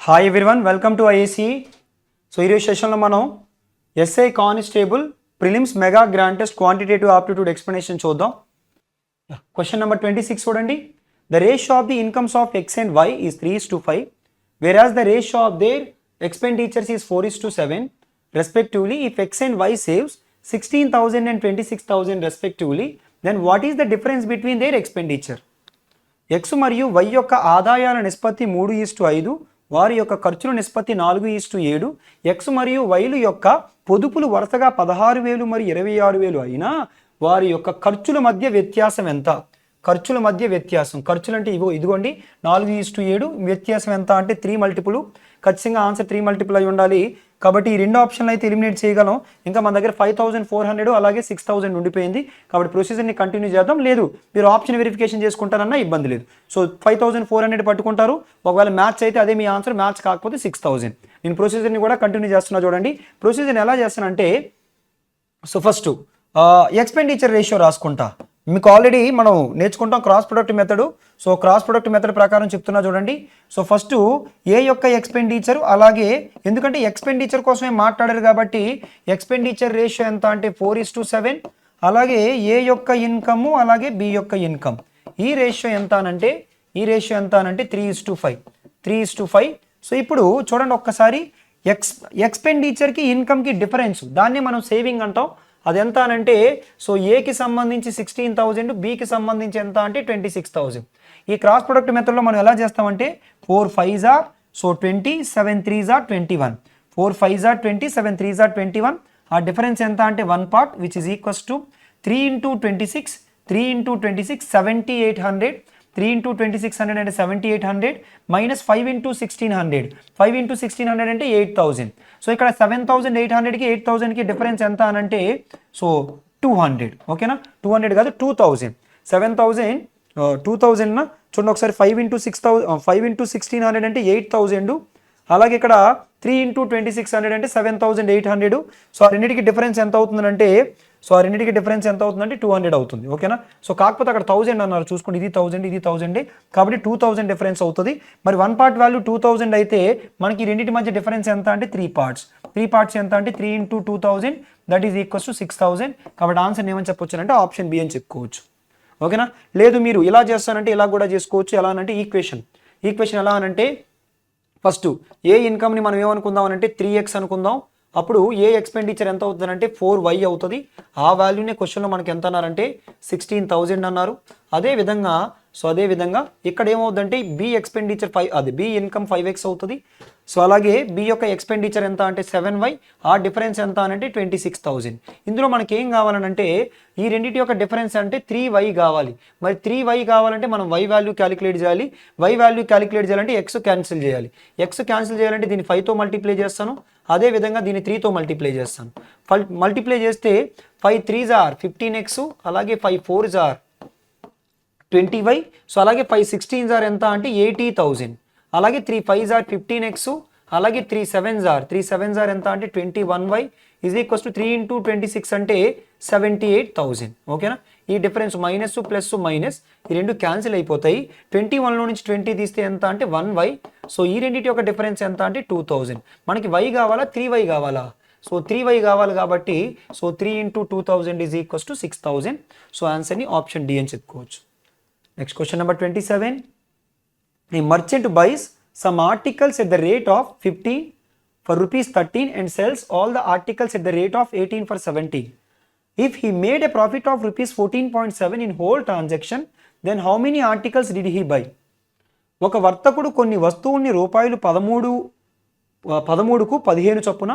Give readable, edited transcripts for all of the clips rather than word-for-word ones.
Hi everyone, welcome to IAC. So ఈరోజు సెషన్లో మనం SI constable prelims mega grand test quantitative aptitude explanation చూద్దాం. Question number 26 చూడండి. The ratio of the incomes of X and Y is 3:5, whereas the ratio of their expenditures is 4:7 respectively. If x and y saves 16,000 and 26,000 respectively, then what is the difference between their expenditure? X మరియు why యొక్క ఆదాయాల నిష్పత్తి 3:5, వారి యొక్క ఖర్చుల నిష్పత్తి 4:7. X మరియు వైలు యొక్క పొదుపులు వరుసగా 16,000 మరియు 26,000 అయినా వారి యొక్క ఖర్చుల మధ్య వ్యత్యాసం ఎంత? ఖర్చుల మధ్య వ్యత్యాసం, ఖర్చులు అంటే ఇదిగోండి 4:7, వ్యత్యాసం ఎంత అంటే 3 మల్టిపుల్. ఖచ్చితంగా ఆన్సర్ 3 మల్టిపుల్ అయి ఉండాలి. కాబట్టి ఈ రెండు ఆప్షన్లు అయితే ఎలిమినేట్ చేయగలం. ఇంకా మన దగ్గర 5,400 అలాగే 6,000 ఉండిపోయింది. కాబట్టి ప్రొసీజర్ని కంటిన్యూ చేద్దాం. లేదు మీరు ఆప్షన్ వెరిఫికేషన్ చేసుకుంటారన్నా ఇబ్బంది లేదు. సో 5,400 పట్టుకుంటారు. ఒకవేళ మ్యాచ్ అయితే అదే మీ ఆన్సర్, మ్యాచ్ కాకపోతే 6,000. నేను ప్రొసీజర్ని కూడా కంటిన్యూ చేస్తున్నా చూడండి. ప్రొసీజర్ని ఎలా చేస్తానంటే, సో ఫస్ట్ ఎక్స్పెండిచర్ రేషియో రాసుకుంటా. మీకు ఆల్రెడీ మనం నేర్చుకుంటాం cross product method. So cross product method ప్రకారం చెప్తున్నా చూడండి. సో ఫస్ట్ ఏ యొక్క ఎక్స్పెండిచర్, అలాగే ఎందుకంటే ఎక్స్పెండిచర్ కోసమే మాట్లాడారు కాబట్టి ఎక్స్పెండిచర్ రేషియో ఎంత అంటే 4:7, అలాగే ఏ యొక్క ఇన్కమ్ అలాగే బి యొక్క ఇన్కమ్, ఈ రేషియో ఎంత అనంటే 3:5. 3:5. సో ఇప్పుడు చూడండి ఒక్కసారి, ఎక్స్పెండిచర్కి ఇన్కమ్కి డిఫరెన్స్, దాన్ని మనం సేవింగ్ అంటాం. అది ఎంత అనంటే, సో ఏకి సంబంధించి 16,000, బికి సంబంధించి ఎంత అంటే 26,000. ఈ క్రాస్ ప్రొడక్ట్ మెథడ్లో మనం ఎలా చేస్తామంటే 4 5s are so 20, 7 3s are 21. 4 5s are 20, 7 3s are 21. ఆ డిఫరెన్స్ ఎంత అంటే 1 part, which is equals to 3 into 26, 3 into 26 7,800. 3 into 2,600 అంటే 7,800 మైనస్ 5 into 1,600. 5 into 1,600 అంటే 8,000. సో ఇక్కడ 7,800కి 8,000కి డిఫరెన్స్ ఎంత అనంటే సో 200. ఓకేనా, 200 కాదు 2,000. 7,000 2,000 చూడండి ఒకసారి. 5 into 1,600 అంటే 8,000. అలాగే ఇక్కడ 3 into 2,600 అంటే 7,800. సో ఆ రెండింటికి డిఫరెన్స్ ఎంత అవుతుందంటే, 200 అవుతుంది. ఓకేనా. సో కాకపోతే అక్కడ 1,000 అన్నారు, చూసుకోండి. ఇది 1,000, ఇది 1,000, కాబట్టి 2,000 డిఫరెన్స్ అవుతుంది. మరి 1 part వాల్యూ 2,000 అయితే మనకి రెండింటి మధ్య డిఫరెన్స్ ఎంత అంటే 3 parts. 3 parts ఎంత అంటే 3 into 2,000, that is equals to 6,000. కాబట్టి ఆన్సర్ ఏమని చెప్పొచ్చు అంటే ఆప్షన్ బి అని చెప్పుకోవచ్చు. ఓకేనా. లేదు మీరు ఇలా చేస్తానంటే ఇలా కూడా చేసుకోవచ్చు. ఎలా అనంటే ఈక్వేషన్ ఎలా అనంటే, ఫస్ట్ ఏ ఇన్కమ్ని మనం ఏమనుకుందాం అనంటే 3x అనుకుందాం. అప్పుడు ఏ ఎక్స్పెండిచర్ ఎంత అవుతుందంటే 4y అవుతుంది. ఆ వాల్యూనే క్వశ్చన్లో మనకి ఎంత అన్నారంటే 16,000 అన్నారు. అదేవిధంగా ఇక్కడ ఏమవుతుందంటే బి ఎక్స్పెండిచర్ 5, అది బి ఇన్కమ్ 5x అవుతుంది. సో అలాగే బి యొక్క ఎక్స్పెండిచర్ ఎంత అంటే 7y, ఆ డిఫరెన్స్ ఎంత అనంటే 26,000. ఇందులో మనకి ఏం కావాలనంటే ఈ రెండింటి యొక్క డిఫరెన్స్ అంటే 3y కావాలి. మరి 3y కావాలంటే మనం y వాల్యూ క్యాలిక్యులేట్ చేయాలి. y వాల్యూ క్యాలిక్యులేట్ చేయాలంటే x క్యాన్సిల్ చేయాలి. x క్యాన్సిల్ చేయాలంటే దీన్ని 5తో మల్టిప్లై చేస్తాను. అదేవిధంగా దీన్ని 3తో మల్టిప్లై చేస్తాను. మల్టిప్లై చేస్తే 5 3s are 15x, అలాగే 5 4s are 20y. సో అలాగే 5 16s are ఎంత అంటే 80,000. అలాగే 3 5s are 15x, అలాగే 3 7s are ఎంత అంటే 21y is equals to 3 into 26 అంటే 78,000. ఓకేనా. ఈ డిఫరెన్స్ మైనస్ ప్లస్ మైనస్ ఈ రెండు క్యాన్సిల్ అయిపోతాయి. 21లో నుంచి 20 తీస్తే ఎంత అంటే 1y. సో ఈ రెండింటి యొక్క డిఫరెన్స్ ఎంత అంటే 2,000. మనకి y కావాలా 3y కావాలా? సో 3y కావాలి కాబట్టి so 3 into 2,000 is equals to 6,000. So ఆన్సర్ని ఆప్షన్ డి అని చెప్పుకోవచ్చు. Next question number 27. A merchant buys some articles at the rate of 50 for rupees 13 and sells all the articles at the rate of 18 for 17. If he made a profit of rupees 14.7 in whole transaction, then how many articles did he buy? ఒక వర్తకుడు కొన్ని వస్తువుల్ని రూపాయలు 13కు 15 చొప్పున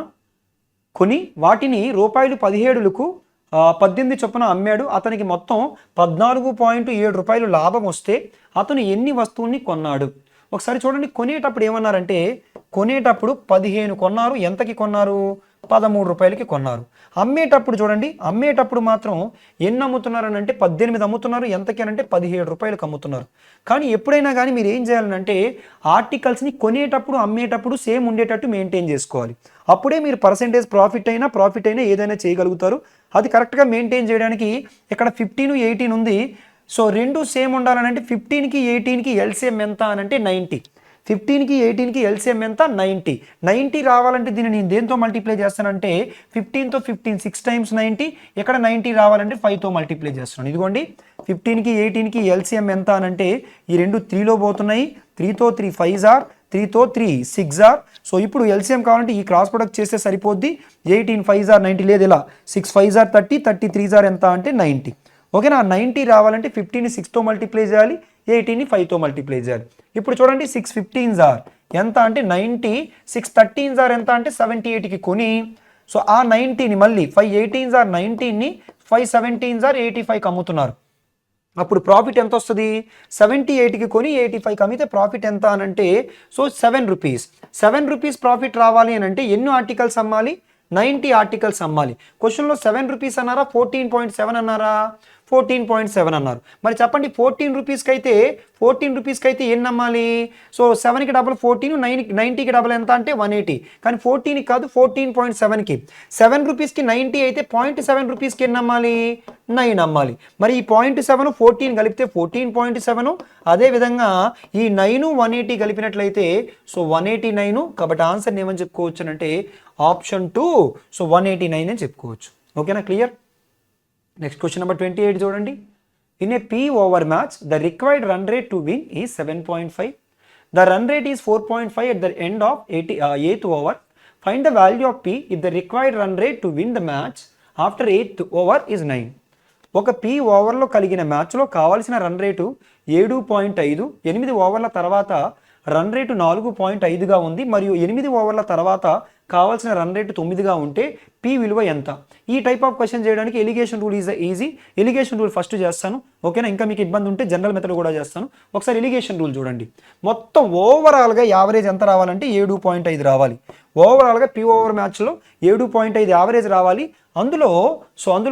కొని వాటిని రూపాయలు 17లకు 18 చొప్పున అమ్మాడు. అతనికి మొత్తం 14.7 రూపాయలు లాభం వస్తే అతను ఎన్ని వస్తువుల్ని కొన్నాడు? ఒకసారి చూడండి. కొనేటప్పుడు ఏమన్నారంటే, కొనేటప్పుడు 15 కొన్నారు. ఎంతకి కొన్నారు? 13 రూపాయలకి కొన్నారు. అమ్మేటప్పుడు చూడండి, అమ్మేటప్పుడు మాత్రం ఎన్ని అమ్ముతున్నారు అని అంటే 18 అమ్ముతున్నారు. ఎంతకి అంటే 17 రూపాయలకు అమ్ముతున్నారు. కానీ ఎప్పుడైనా కానీ మీరు ఏం చేయాలంటే ఆర్టికల్స్ని కొనేటప్పుడు అమ్మేటప్పుడు సేమ్ ఉండేటట్టు మెయింటైన్ చేసుకోవాలి. అప్పుడే మీరు పర్సెంటేజ్ ప్రాఫిట్ అయినా ఏదైనా చేయగలుగుతారు. అది కరెక్ట్గా మెయింటైన్ చేయడానికి ఇక్కడ 15 18 ఉంది. సో రెండు సేమ్ ఉండాలని అంటే 15కి 18కి ఎల్సిఎం ఎంత అని అంటే 90. 15కి 18కి ఎల్సిఎం ఎంత 90 రావాలంటే దీన్ని నేను దేంతో మల్టిప్లై చేస్తానంటే 15తో 6 టైమ్స్ 90, ఇక్కడ 90 రావాలంటే 5తో మల్టిప్లై చేస్తున్నాను. ఇదిగోండి 15కి 18కి ఎల్సిఎం ఎంత అనంటే ఈ రెండు 3లో పోతున్నాయి, 3తో 3 5 ఆర్, 3తో 3 6 ఆర్. సో ఇప్పుడు ఎల్సిఎం కావాలంటే ఈ క్రాస్ ప్రొడక్ట్ చేస్తే సరిపోద్ది. 18 5 ఆర్ 90 లేదు, ఇలా 6 5 ఆర్ 30, 30 3 ఆర్ ఎంత అంటే 90. ఓకేనా, 90 రావాలంటే 15ని 6తో మల్టిప్లై చేయాలి, 18ని 5తో మల్టిప్లై చేయాలి. ఇప్పుడు చూడండి 6 15s ఆర్ ఎంత అంటే 90, 6 13s ఆర్ ఎంత అంటే 78కి కొని, సో ఆ 90ని మళ్ళీ 5 18s ఆర్ 19ని 5 17s ఆర్ 85కి అమ్ముతున్నారు. అప్పుడు ప్రాఫిట్ ఎంత వస్తుంది? 78కి కొని 85కి అమ్మితే ప్రాఫిట్ ఎంత అనంటే సో 7 రూపీస్. 7 రూపీస్ ప్రాఫిట్ రావాలి అని అంటే ఎన్ని ఆర్టికల్స్ అమ్మాలి? 90 ఆర్టికల్స్ అమ్మాలి. క్వశ్చన్లో 7 రూపీస్ అన్నారా 14.7 అన్నారా? 14.7 అన్నారు. మరి చెప్పండి 14 రూపీస్కి అయితే ఎన్ని అమ్మాలి? సో 7కి డబల్ 14, 90కి డబల్ ఎంత అంటే 180. కానీ 14కి కాదు 14.7కి. 7 రూపీస్కి 90 అయితే 0.7 రూపీస్కి ఎన్ని అమ్మాలి? 9 అమ్మాలి. మరి ఈ 0.7 14 కలిపితే 14.7, అదేవిధంగా ఈ 9 180 కలిపినట్లయితే సో 189. కాబట్టి ఆన్సర్ని ఏమని చెప్పుకోవచ్చు అంటే ఆప్షన్ 2, సో 189 అని చెప్పుకోవచ్చు. ఓకేనా, క్లియర్? నెక్స్ట్ క్వశ్చన్ నెంబర్ 28 చూడండి. In a P over match, the required run rate to win is 7.5. The run rate is 4.5 at the end of 8th over. Find the value of P if the required run rate to win the match after 8th over is 9. ఒక P ఓవర్లో కలిగిన మ్యాచ్లో కావాల్సిన run rate 7.5, 8 ఓవర్ల తర్వాత run rate 4.5గా ఉంది మరియు 8 ఓవర్ల తర్వాత కావాల్సిన రన్ రేటు 9గా ఉంటే P విలువ ఎంత? ఈ టైప్ ఆఫ్ క్వశ్చన్ చేయడానికి allegation rule is easy. Allegation rule first చేస్తాను, ఓకేనా? ఇంకా మీకు ఇబ్బంది ఉంటే జనరల్ మెథడ్ కూడా చేస్తాను. ఒకసారి ఎలిగేషన్ రూల్ చూడండి. మొత్తం ఓవరాల్గా యావరేజ్ ఎంత రావాలంటే 7.5 రావాలి. ఓవరాల్గా P ఓవర్ మ్యాచ్లో 7.5 యావరేజ్ రావాలి. అందులో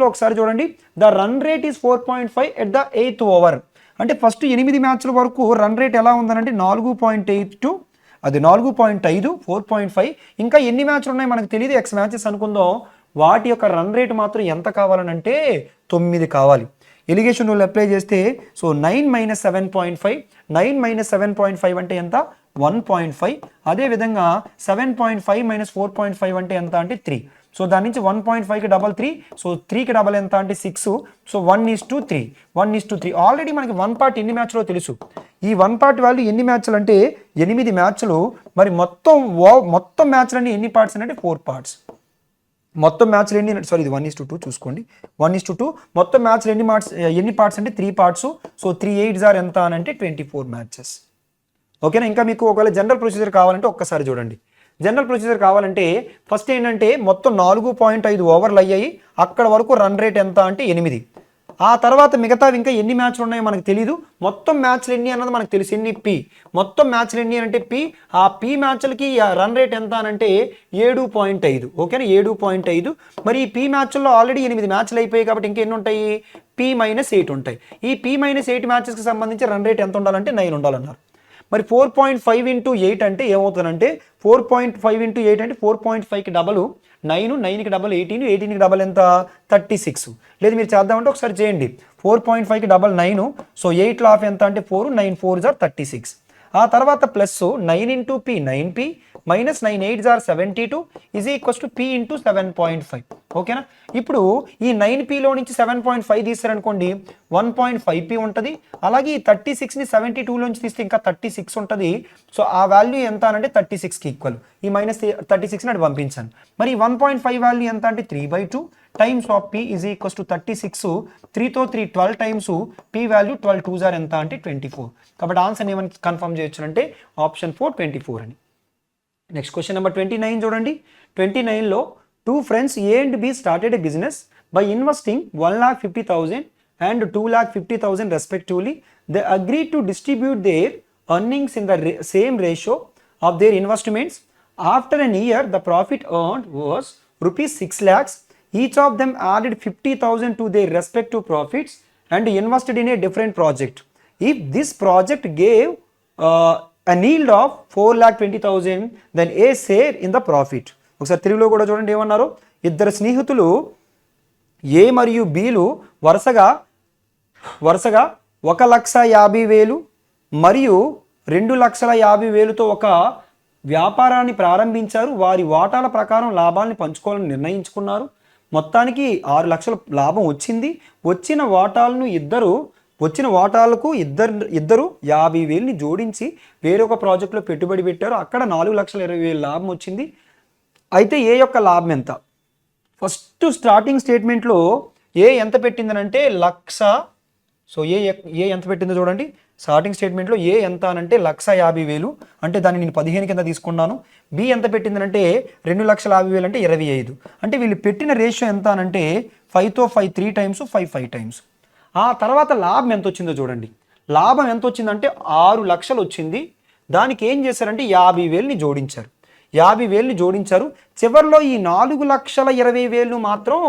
ఒకసారి చూడండి, the run rate is 4.5 at the 8th over. అంటే ఫస్ట్ 8 మ్యాచ్ల వరకు రన్ రేట్ ఎలా ఉందనంటే 4.82, అది 4.5, 4.5. ఇంకా ఎన్ని మ్యాచ్లు ఉన్నాయి మనకు తెలియదు, ఎక్స్ మ్యాచెస్ అనుకుందాం. వాటి యొక్క రన్ రేట్ మాత్రం ఎంత కావాలనంటే 9 కావాలి. ఎలిగేషన్ రూల్ అప్లై చేస్తే సో 9 - 7.5, 9 - 7.5 అంటే ఎంత? 1.5. అదేవిధంగా 7.5 - 4.5 అంటే ఎంత అంటే 3. సో దాని నుంచి 1.5కి డబల్ 3, సో 3కి డబల్ ఎంత అంటే 6. సో 1:3, 1:3. ఆల్రెడీ మనకి 1 పార్ట్ ఎన్ని మ్యాచ్లో తెలుసు. ఈ 1 పార్ట్ వాల్యూ ఎన్ని మ్యాచ్లు అంటే 8 మ్యాచ్లు. మరి మొత్తం మ్యాచ్లన్నీ ఎన్ని పార్ట్స్ అంటే 4 పార్ట్స్. మొత్తం మ్యాచ్లు ఎన్ని, సారీ ఇది 1:2 చూసుకోండి, 1:2. మొత్తం మ్యాచ్లు ఎన్ని పార్ట్స్ అంటే 3 పార్ట్స్. సో 3 8s ఆర్ ఎంత అని అంటే 24 మ్యాచెస్. ఓకేనా? ఇంకా మీకు ఒకవేళ జనరల్ ప్రొసీజర్ కావాలంటే ఒక్కసారి చూడండి. జనరల్ ప్రొసీజర్ కావాలంటే ఫస్ట్ ఏంటంటే మొత్తం 4.5 ఓవర్లు అయ్యాయి, అక్కడ వరకు రన్ రేట్ ఎంత అంటే 8. ఆ తర్వాత మిగతావి ఇంకా ఎన్ని మ్యాచ్లు ఉన్నాయో మనకు తెలీదు. మొత్తం మ్యాచ్లు ఎన్ని అన్నది మనకు తెలుసు, ఎన్ని P. మొత్తం మ్యాచ్లు ఎన్ని అంటే P. ఆ P మ్యాచ్లకి రన్ రేట్ ఎంత అనంటే 7.5. ఓకేనా, 7.5. మరి ఈ P మ్యాచ్ల్లో ఆల్రెడీ 8 మ్యాచ్లు అయిపోయాయి కాబట్టి ఇంకెన్ని ఉంటాయి? P - 8 ఉంటాయి. ఈ P - 8 మ్యాచెస్కి సంబంధించి రన్ రేట్ ఎంత ఉండాలంటే 9 ఉండాలన్నారు. మరి 4.5 × 8 అంటే ఏమవుతుందంటే 4.5 × 8 అంటే 4.5కి డబల్ 9, 9కి డబల్ 18, 18కి డబల్ ఎంత 36. లేదు మీరు చేద్దామంటే ఒకసారి చేయండి. 4.5కి డబల్ 9, సో 8 ఆఫ్ ఎంత అంటే 4, 9 4s ఆర్ 36. ఆ తర్వాత plus 9 × P 9P minus 9 8s or 72 is equals to P × 7.5. ఓకేనా? ఇప్పుడు ఈ 9Pలో నుంచి 7.5 తీస్తారనుకోండి 1.5P ఉంటుంది. అలాగే ఈ 36ని 72లోంచి తీస్తే ఇంకా 36 ఉంటుంది. సో ఆ వాల్యూ ఎంత అంటే 36కి ఈక్వల్. ఈ -36ని అటు పంపించాను. మరి 1.5 వాల్యూ ఎంత అంటే 3/2 times of P is equals to 36. 3తో 3 12 times P value 12 2s or ఎంత అంటే 24. కాబట్టి ఆన్సర్ ఏమని కన్ఫర్మ్ చేయొచ్చు అంటే ఆప్షన్ 4 24 అని. నెక్స్ట్ క్వశ్చన్ నెంబర్ 29 చూడండి. 29లో 2 friends A and B started a business by investing 1,50,000 and 2,50,000 respectively. They agreed to distribute their earnings in the same ratio of their investments. After an year, the profit earned was rupees 6 lakhs. Each of them added 50,000 to their respective profits and invested in a different project. If this project gave an yield of 4,20,000, then A share in the profit. ఒకసారి తెలుగులో కూడా చూడండి ఏమన్నారు. ఇద్దరు స్నేహితులు ఏ మరియు బీలు వరుసగా 1,50,000 మరియు 2,50,000తో ఒక వ్యాపారాన్ని ప్రారంభించారు. వారి వాటాల ప్రకారం లాభాలను పంచుకోవాలని నిర్ణయించుకున్నారు. మొత్తానికి 6 లక్షల లాభం వచ్చింది. వచ్చిన వాటాలకు ఇద్దరు 50,000ని జోడించి వేరొక ప్రాజెక్టులో పెట్టుబడి పెట్టారు. అక్కడ 4,20,000 లాభం వచ్చింది. అయితే ఏ యొక్క లాభం ఎంత? ఫస్ట్ స్టార్టింగ్ స్టేట్మెంట్లో ఏ ఎంత పెట్టిందనంటే 1,00,000. సో ఏ ఎంత పెట్టిందో చూడండి. స్టార్టింగ్ స్టేట్మెంట్లో ఏ ఎంత అనంటే 1,50,000, అంటే దాన్ని నేను 15 కింద తీసుకున్నాను. బి ఎంత పెట్టిందనంటే 2,50,000 అంటే 25. అంటే వీళ్ళు పెట్టిన రేషియో ఎంత అనంటే 5తో 5 3 టైమ్స్, 5 5 టైమ్స్. ఆ తర్వాత లాభం ఎంత వచ్చిందో చూడండి. లాభం ఎంత వచ్చిందంటే 6 లక్షలు వచ్చింది. దానికి ఏం చేశారంటే 50,000ని జోడించారు. 50,000ని జోడించారు. చివరిలో ఈ 4,20,000 మాత్రం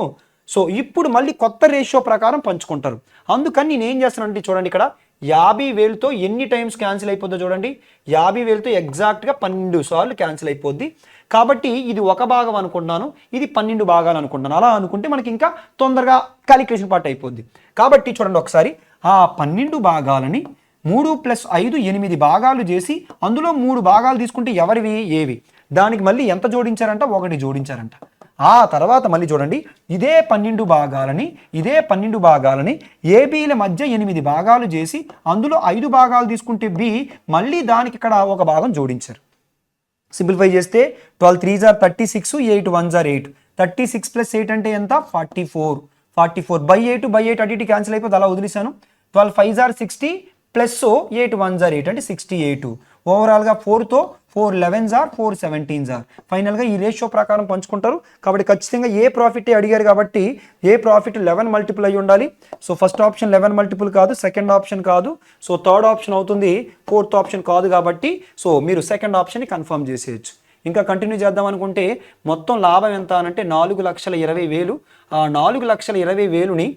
సో ఇప్పుడు మళ్ళీ కొత్త రేషియో ప్రకారం పంచుకుంటారు. అందుకని నేను ఏం చేస్తానంటే చూడండి, ఇక్కడ 50,000తో ఎన్ని టైమ్స్ క్యాన్సిల్ అయిపోద్దో చూడండి. 50,000తో ఎగ్జాక్ట్గా 12 సార్లు క్యాన్సిల్ అయిపోద్ది. కాబట్టి ఇది ఒక భాగం అనుకుంటున్నాను, ఇది 12 భాగాలు అనుకుంటున్నాను. అలా అనుకుంటే మనకి ఇంకా తొందరగా క్యాలిక్యులేషన్ పార్ట్ అయిపోద్ది. కాబట్టి చూడండి ఒకసారి, ఆ 12 భాగాలని 3 + 5 8 భాగాలు చేసి అందులో 3 భాగాలు తీసుకుంటే ఎవరివి ఏవి, దానికి మళ్ళీ ఎంత జోడించారంట? 1 జోడించారంట. ఆ తర్వాత మళ్ళీ చూడండి, ఇదే 12 భాగాలని ఏబీల మధ్య 8 భాగాలు చేసి అందులో 5 భాగాలు తీసుకుంటే బి, మళ్ళీ దానికి ఇక్కడ ఒక భాగం జోడించారు. సింప్లిఫై చేస్తే 12 3s are 36, 8 1s are 8. 36 + 8 అంటే ఎంత? 44. 44 by 8 అటు ఇటు క్యాన్సిల్ అయిపోతే అలా వదిలేశాను. 12 5s are 60 plus 8 1s are 8 అంటే 68. ఓవరాల్గా 4తో 4 11s are 4 17s are. ఫైనల్గా ఈ రేషియో ప్రకారం పంచుకుంటారు. కాబట్టి ఖచ్చితంగా ఏ ప్రాఫిట్ అడిగారు కాబట్టి ఏ ప్రాఫిట్ 11 మల్టిపుల్ అయి ఉండాలి. సో ఫస్ట్ ఆప్షన్ 11 మల్టిపుల్ కాదు, సెకండ్ ఆప్షన్ కాదు, సో థర్డ్ ఆప్షన్ అవుతుంది, ఫోర్త్ ఆప్షన్ కాదు. కాబట్టి సో మీరు సెకండ్ ఆప్షన్ని కన్ఫర్మ్ చేసేయచ్చు. ఇంకా కంటిన్యూ చేద్దాం అనుకుంటే మొత్తం లాభం ఎంత అనంటే 4,20,000. ఆ 4,20,000ని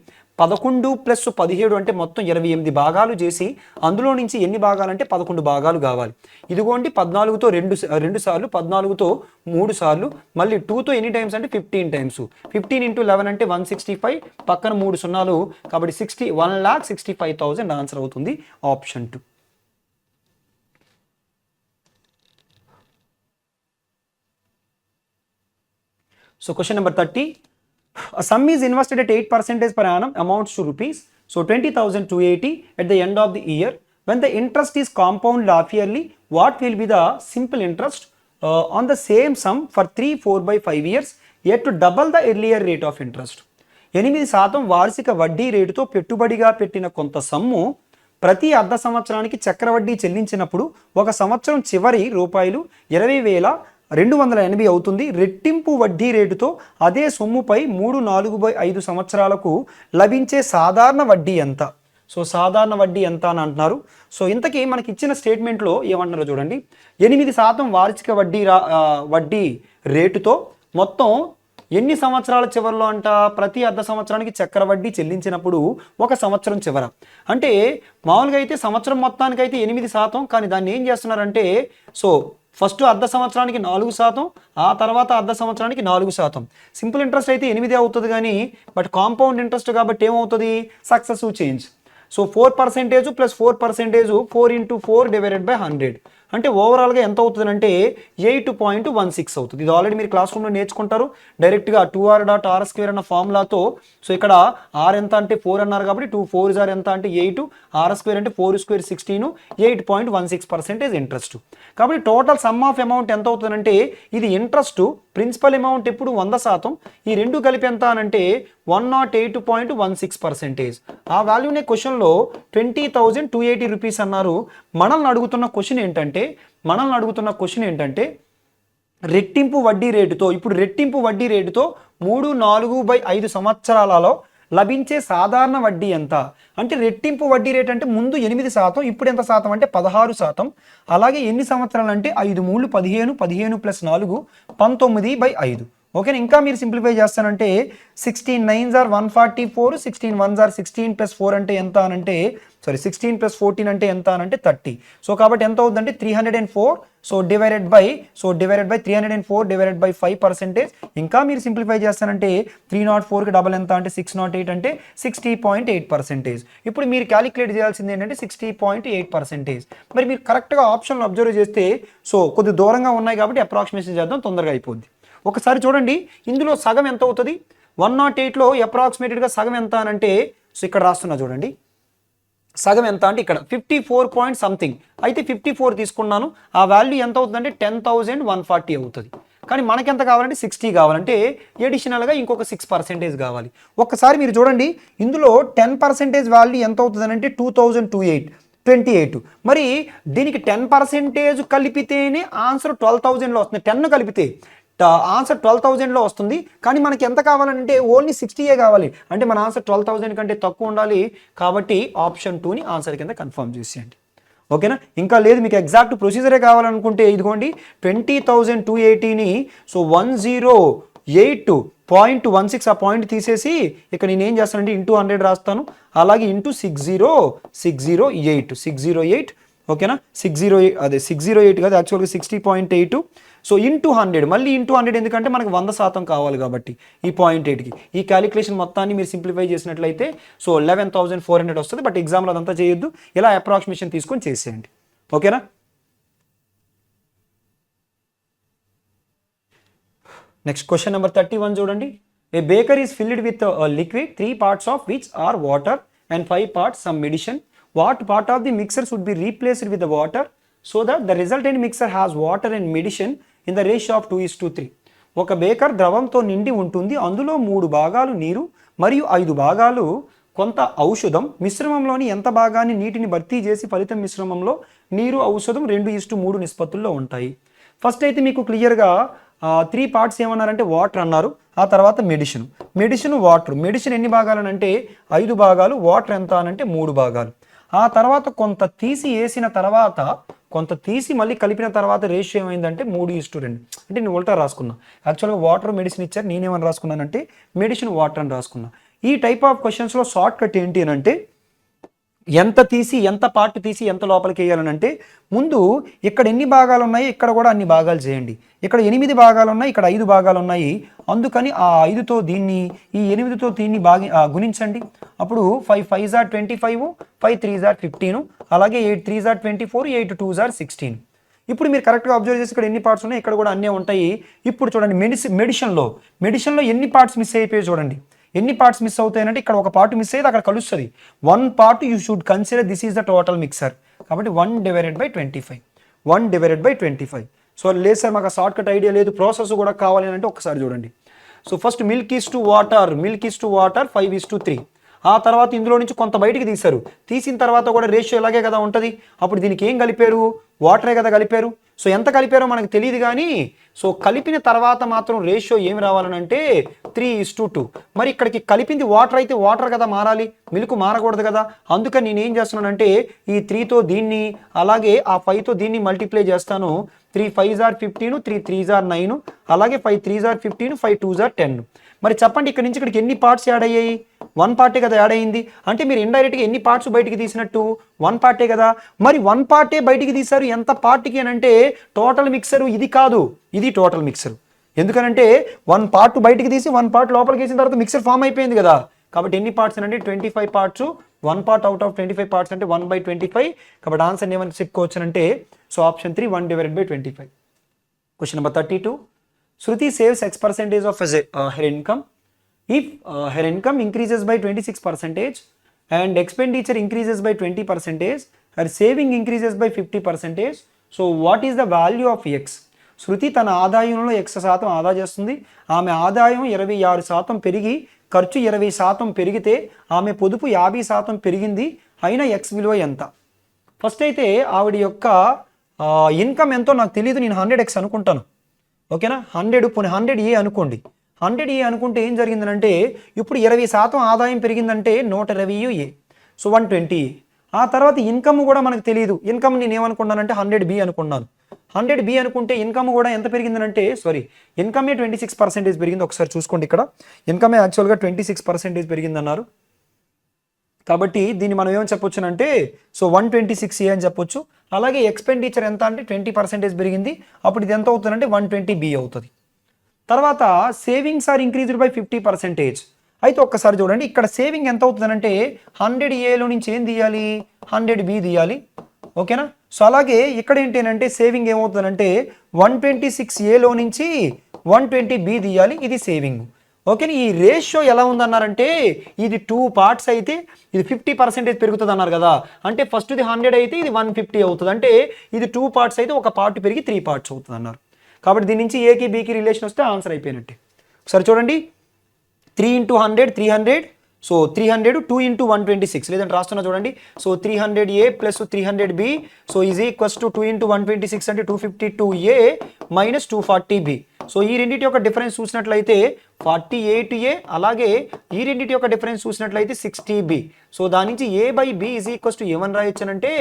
11 + 17 అంటే మొత్తం 28 భాగాలు చేసి అందులో నుంచి ఎన్ని భాగాలు అంటే 11 భాగాలు కావాలి. ఇదిగోండి 14తో 2 సార్లు, 14తో 3 సార్లు, మళ్ళీ 2తో ఎన్ని టైమ్స్ అంటే 15 టైమ్స్. 15 × 11 అంటే 165, పక్కన 3 సున్నాలు కాబట్టి 1,65,000 ఆన్సర్ అవుతుంది option 2. So question number 30. A sum is invested at 8% per annum amounts to rupees. So 20,280 at the end of the year. When the interest is compounded half yearly, what will be the simple interest on the same sum for 3, 4 by 5 years yet to double the earlier rate of interest? 8% వార్షిక వడ్డీ రేటుతో పెట్టుబడిగా పెట్టిన కొంత sum ప్రతి అర్ధ సంవత్సరానికి చక్రవడ్డీ చెల్లించినప్పుడు ఒక సంవత్సరం చివరి రూపాయలు 20,280 అవుతుంది. రెట్టింపు వడ్డీ రేటుతో అదే సొమ్ముపై 3, 4 by 5 సంవత్సరాలకు లభించే సాధారణ వడ్డీ ఎంత? సో సాధారణ వడ్డీ ఎంత అని అంటున్నారు. సో ఇంతకీ మనకి ఇచ్చిన స్టేట్మెంట్లో ఏమంటున్నారో చూడండి. 8% వార్షిక వడ్డీ రేటుతో మొత్తం ఎన్ని సంవత్సరాల చివరిలో అంట? ప్రతి అర్ధ సంవత్సరానికి చక్రవడ్డీ చెల్లించినప్పుడు ఒక సంవత్సరం చివర. అంటే మామూలుగా అయితే సంవత్సరం మొత్తానికైతే 8%, కానీ దాన్ని ఏం చేస్తున్నారంటే సో ఫస్ట్ అర్ధ సంవత్సరానికి 4%, ఆ తర్వాత అర్ధ సంవత్సరానికి 4%. సింపుల్ ఇంట్రెస్ట్ అయితే 8 అవుతుంది, కానీ బట్ కాంపౌండ్ ఇంట్రెస్ట్ కాబట్టి ఏమవుతుంది? Successive change. సో 4% + 4%, 4 × 4 / 100 అంటే ఓవరాల్గా ఎంత అవుతుందంటే 8.16 అవుతుంది. ఇది ఆల్రెడీ మీరు క్లాస్ రూమ్లో నేర్చుకుంటారు. డైరెక్ట్గా 2r.r² అన్న ఫార్ములాతో సో ఇక్కడ r ఎంత అంటే 4 అన్నారు కాబట్టి 2 4s are ఎంత అంటే 8, r² అంటే 4 స్క్వేర్ 16, 8.16% ఇంట్రెస్ట్. కాబట్టి టోటల్ సమ్ ఆఫ్ అమౌంట్ ఎంత అవుతుందంటే ఇది ఇంట్రెస్ట్, ప్రిన్సిపల్ అమౌంట్ ఎప్పుడు 100%, ఈ రెండు కలిపి ఎంత అనంటే 108.16%. ఆ వాల్యూనే క్వశ్చన్లో 20,280 రూపీస్ అన్నారు. మనల్ని అడుగుతున్న క్వశ్చన్ ఏంటంటే రెట్టింపు వడ్డీ రేటుతో, ఇప్పుడు రెట్టింపు వడ్డీ రేటుతో 3, 4 by 5 సంవత్సరాలలో లభించే సాధారణ వడ్డీ ఎంత? అంటే రెట్టింపు వడ్డీ రేటు అంటే ముందు 8%, ఇప్పుడు ఎంత శాతం అంటే 16%. అలాగే ఎన్ని సంవత్సరాలు అంటే 5 3 15, 15 + 4 19 by 5. ఓకేనా. ఇంకా మీరు సింప్లిఫై చేస్తానంటే 16 9s are 144, 16 1s are 16 plus 4 అంటే ఎంత అనంటే 16 ప్లస్ 14 అంటే ఎంత అనంటే 30. సో కాబట్టి ఎంత అవుతుందంటే 304. So divided by 304 divided by 5%. ఇంకా మీరు సింప్లిఫై చేస్తానంటే 304కి డబల్ ఎంత అంటే 608 అంటే 60.8%. ఇప్పుడు మీరు క్యాలిక్యులేట్ చేయాల్సింది ఏంటంటే 60.8%. మరి మీరు కరెక్ట్గా ఆప్షన్లు అబ్జర్వ్ చేస్తే సో కొద్ది దూరంగా ఉన్నాయి కాబట్టి అప్రాక్సిమేషన్ చేద్దాం, తొందరగా అయిపోద్ది. ఒకసారి చూడండి ఇందులో సగం ఎంత అవుతుంది, 108లో అప్రాక్సిమేటెడ్గా సగం ఎంత అనంటే సో ఇక్కడ రాస్తున్నా చూడండి, సగం ఎంత అంటే ఇక్కడ 54 పాయింట్ సంథింగ్ అయితే 54 తీసుకున్నాను. ఆ వాల్యూ ఎంత అవుతుందంటే 10,140 అవుతుంది. కానీ మనకెంత కావాలంటే 60 కావాలంటే ఎడిషనల్గా ఇంకొక 6% కావాలి. ఒక్కసారి మీరు చూడండి ఇందులో 10% వాల్యూ ఎంత అవుతుంది అంటే 2,228. మరి దీనికి 10% కలిపితేనే ఆన్సర్ 12,000లో వస్తుంది. 10 కలిపితే ఆన్సర్ 12,000లో వస్తుంది. కానీ మనకి ఎంత కావాలంటే ఓన్లీ 60 కావాలి. అంటే మన ఆన్సర్ 12,000 కంటే తక్కువ ఉండాలి. కాబట్టి ఆప్షన్ 2ని ఆన్సర్ కింద కన్ఫర్మ్ చేసేయండి. ఓకేనా. ఇంకా లేదు మీకు ఎగ్జాక్ట్ ప్రొసీజరే కావాలనుకుంటే ఇదిగోండి 20,280ని సో 108.16 ఆ పాయింట్ తీసేసి ఇక్కడ నేను ఏం చేస్తానంటే ఇంటూ 100 రాస్తాను. అలాగే ఇంటూ 608. ఓకేనా 608 కాదు యాక్చువల్గా 60.8. సో ఇంటూ 100 మళ్ళీ ఇంటూ 100 ఎందుకంటే మనకు 100% కావాలి కాబట్టి ఈ 0.8కి. ఈ క్యాలిక్యులేషన్ మొత్తాన్ని మీరు సింప్లిఫై చేసినట్లయితే సో 11,400 వస్తుంది. బట్ ఎగ్జామ్లో అదంతా చేయొద్దు, ఇలా అప్రాక్సిమేషన్ తీసుకొని చేసేయండి. ఓకేనా. నెక్స్ట్ క్వశ్చన్ నెంబర్ 31 చూడండి. A beaker is filled with liquid 3 parts of which are water and 5 parts some medicine. What part of the mixture should be replaced with the water so that the resultant mixture has water and medicine in the ratio of 2:3? ఒక baker ద్రవంతో నిండి ఉంటుంది. అందులో 3 భాగాలు నీరు మరియు 5 భాగాలు కొంత ఔషధం. మిశ్రమంలోని ఎంత భాగాన్ని నీటిని భర్తీ చేసి ఫలితం మిశ్రమంలో నీరు ఔషధం 2:3 నిష్పత్తుల్లో ఉంటాయి. ఫస్ట్ అయితే మీకు క్లియర్గా 3 parts ఏమన్నారంటే వాటర్ అన్నారు. ఆ తర్వాత మెడిసిన్ వాటర్. మెడిసిన్ ఎన్ని భాగాలు అంటే 5 భాగాలు, వాటర్ ఎంత అనంటే 3 భాగాలు. ఆ తర్వాత కొంత తీసి వేసిన తర్వాత కొంత తీసి మళ్ళీ కలిపిన తర్వాత రేషియో ఏమైందంటే 3:2. అంటే నేను ఉల్టా రాసుకున్నా. యాక్చువల్గా వాటర్ మెడిసిన్ ఇచ్చారు, నేనేమని రాసుకున్నానంటే మెడిసిన్ వాటర్ అని రాసుకున్నా. ఈ టైప్ ఆఫ్ క్వశ్చన్స్లో షార్ట్ కట్ ఏంటి అని అంటే ఎంత తీసి ఎంత పార్ట్ తీసి ఎంత లోపలికి వేయాలనంటే ముందు ఇక్కడ ఎన్ని భాగాలు ఉన్నాయి ఇక్కడ కూడా అన్ని భాగాలు చేయండి. ఇక్కడ 8 భాగాలు ఉన్నాయి, ఇక్కడ 5 భాగాలు ఉన్నాయి. అందుకని ఆ 5తో దీన్ని ఈ 8తో దీన్ని గుణించండి. అప్పుడు 5 5s are 25, 5 3s are 15, అలాగే 8 3s are 24, 8 2s are 16. ఇప్పుడు మీరు కరెక్ట్గా అబ్జర్వ్ చేసి ఇక్కడ ఎన్ని పార్ట్స్ ఉన్నాయి, ఇక్కడ కూడా అన్నీ ఉంటాయి. ఇప్పుడు చూడండి మెడిసిన్లో ఎన్ని పార్ట్స్ మిస్ అయిపోయి చూడండి. ఎన్ని పార్ట్స్ మిస్ అవుతాయంటే ఇక్కడ ఒక పార్ట్ మిస్ అయితే అక్కడ కలుస్తుంది. 1 part you should consider this is the total mixer. కాబట్టి 1/25. సో లేదు సార్ మాకు షార్ట్ కట్ ఐడియా లేదు, ప్రాసెస్ కూడా కావాలి అంటే ఒకసారి చూడండి. So first milk is to water 5:3. ఆ తర్వాత ఇందులో నుంచి కొంత బయటికి తీశారు. తీసిన తర్వాత కూడా రేషియో ఇలాగే కదా ఉంటుంది. అప్పుడు దీనికి ఏం కలిపారు, వాటరే కదా కలిపారు. సో ఎంత కలిపారో మనకు తెలియదు కానీ సో కలిపిన తర్వాత మాత్రం రేషియో ఏమి రావాలనంటే 3:2. మరి ఇక్కడికి కలిపింది వాటర్ అయితే వాటర్ కదా మారాలి, మిల్క్ మారకూడదు కదా. అందుకని నేను ఏం చేస్తున్నానంటే ఈ 3తో దీన్ని అలాగే ఆ 5తో దీన్ని మల్టిప్లై చేస్తాను. 3 5s are 15, 3 3s are 9, అలాగే 5 3s are 15, 5 2s are 10. మరి చెప్పండి ఇక్కడ నుంచి ఇక్కడికి ఎన్ని పార్ట్స్ యాడ్ అయ్యాయి, 1 పార్టే కదా యాడ్ అయింది. అంటే మీరు ఇండైరెక్ట్గా ఎన్ని పార్ట్స్ బయటికి తీసినట్టు 1 పార్టే కదా. మరి 1 పార్టే బయటికి తీశారు, ఎంత పార్ట్కి అని అంటే టోటల్ మిక్సర్ ఇది కాదు, ఇది టోటల్ మిక్సర్. ఎందుకనంటే 1 part బయటికి తీసి 1 part లోపలికి వేసిన తర్వాత మిక్సర్ ఫామ్ అయిపోయింది కదా. కాబట్టి ఎన్ని పార్ట్స్ అంటే 25 parts. 1 part out of 25 parts అంటే 1/25. కాబట్టి ఆన్సర్ ఏమని చెప్పుకోవచ్చు అంటే so option 3 1/25. Question number 32. Shruti saves X% of her income. If her income increases by 26% and expenditure increases by 20%, her saving increases by 50%. So what is the value of X? శృతి తన ఆదాయంలో X% ఆదా చేస్తుంది. ఆమె ఆదాయం 26% పెరిగి ఖర్చు 20% పెరిగితే ఆమె పొదుపు 50% పెరిగింది. అయినా X విలువ ఎంత? ఫస్ట్ అయితే ఆవిడ యొక్క ఇన్కమ్ ఎంతో నాకు తెలియదు, నేను 100X అనుకుంటాను. ఓకేనా 100 అనుకోండి. 100 అనుకుంటే ఏం జరిగిందనంటే ఇప్పుడు 20% ఆదాయం పెరిగిందంటే 120 సో 120. ఆ తర్వాత ఇన్కమ్ కూడా మనకు తెలియదు. ఇన్కమ్ నేను ఏమనుకున్నానంటే 100B అనుకున్నాను. 100B అనుకుంటే ఇన్కమ్ కూడా ఎంత పెరిగిందనంటే ఇన్కమే 26% పెరిగింది. ఒకసారి చూసుకోండి, ఇక్కడ ఇన్కమే యాక్చువల్గా 26% పెరిగిందన్నారు. కాబట్టి దీన్ని మనం ఏమని చెప్పొచ్చునంటే 126A అని చెప్పొచ్చు. అలాగే ఎక్స్పెండిచర్ ఎంత అంటే 20% పెరిగింది. అప్పుడు ఇది ఎంత అవుతుందంటే 120B అవుతుంది. తర్వాత సేవింగ్స్ ఆర్ ఇంక్రీజ్డ్ బై 50%. అయితే ఒక్కసారి చూడండి, ఇక్కడ సేవింగ్ ఎంత అవుతుందంటే 100Aలో నుంచి ఏం తీయాలి, 100B తీయాలి. ఓకేనా? సో అలాగే ఇక్కడ ఏంటంటే సేవింగ్ ఏమవుతుందంటే 126Aలో నుంచి 120B తీయాలి. ఇది సేవింగ్. ఓకేనా? ఈ రేషియో ఎలా ఉందన్నారంటే ఇది 2 పార్ట్స్ అయితే ఇది 50% పెరుగుతుంది అన్నారు కదా. అంటే ఫస్ట్ది 100 అయితే ఇది 150 అవుతుంది. అంటే ఇది 2 పార్ట్స్ అయితే ఒక పార్ట్ పెరిగి 3 పార్ట్స్ అవుతుంది అన్నారు. కాబట్టి దీని నుంచి ఏకి బీకి రిలేషన్ వస్తే ఆన్సర్ అయిపోయినట్టే. ఒకసారి చూడండి, 3 × 100 300. సో 300 2 × 126 లేదంటే రాస్తున్నా చూడండి. So 300A + 300B so is equals to 2 × 126 అంటే 252A - 240B. సో ఈ రెండింటి యొక్క డిఫరెన్స్ చూసినట్లయితే 48A, అలాగే ఈ రెండింటి యొక్క డిఫరెన్స్ చూసినట్లయితే 60B. సో దాని నుంచి A/B = ఏమని రాయొచ్చానంటే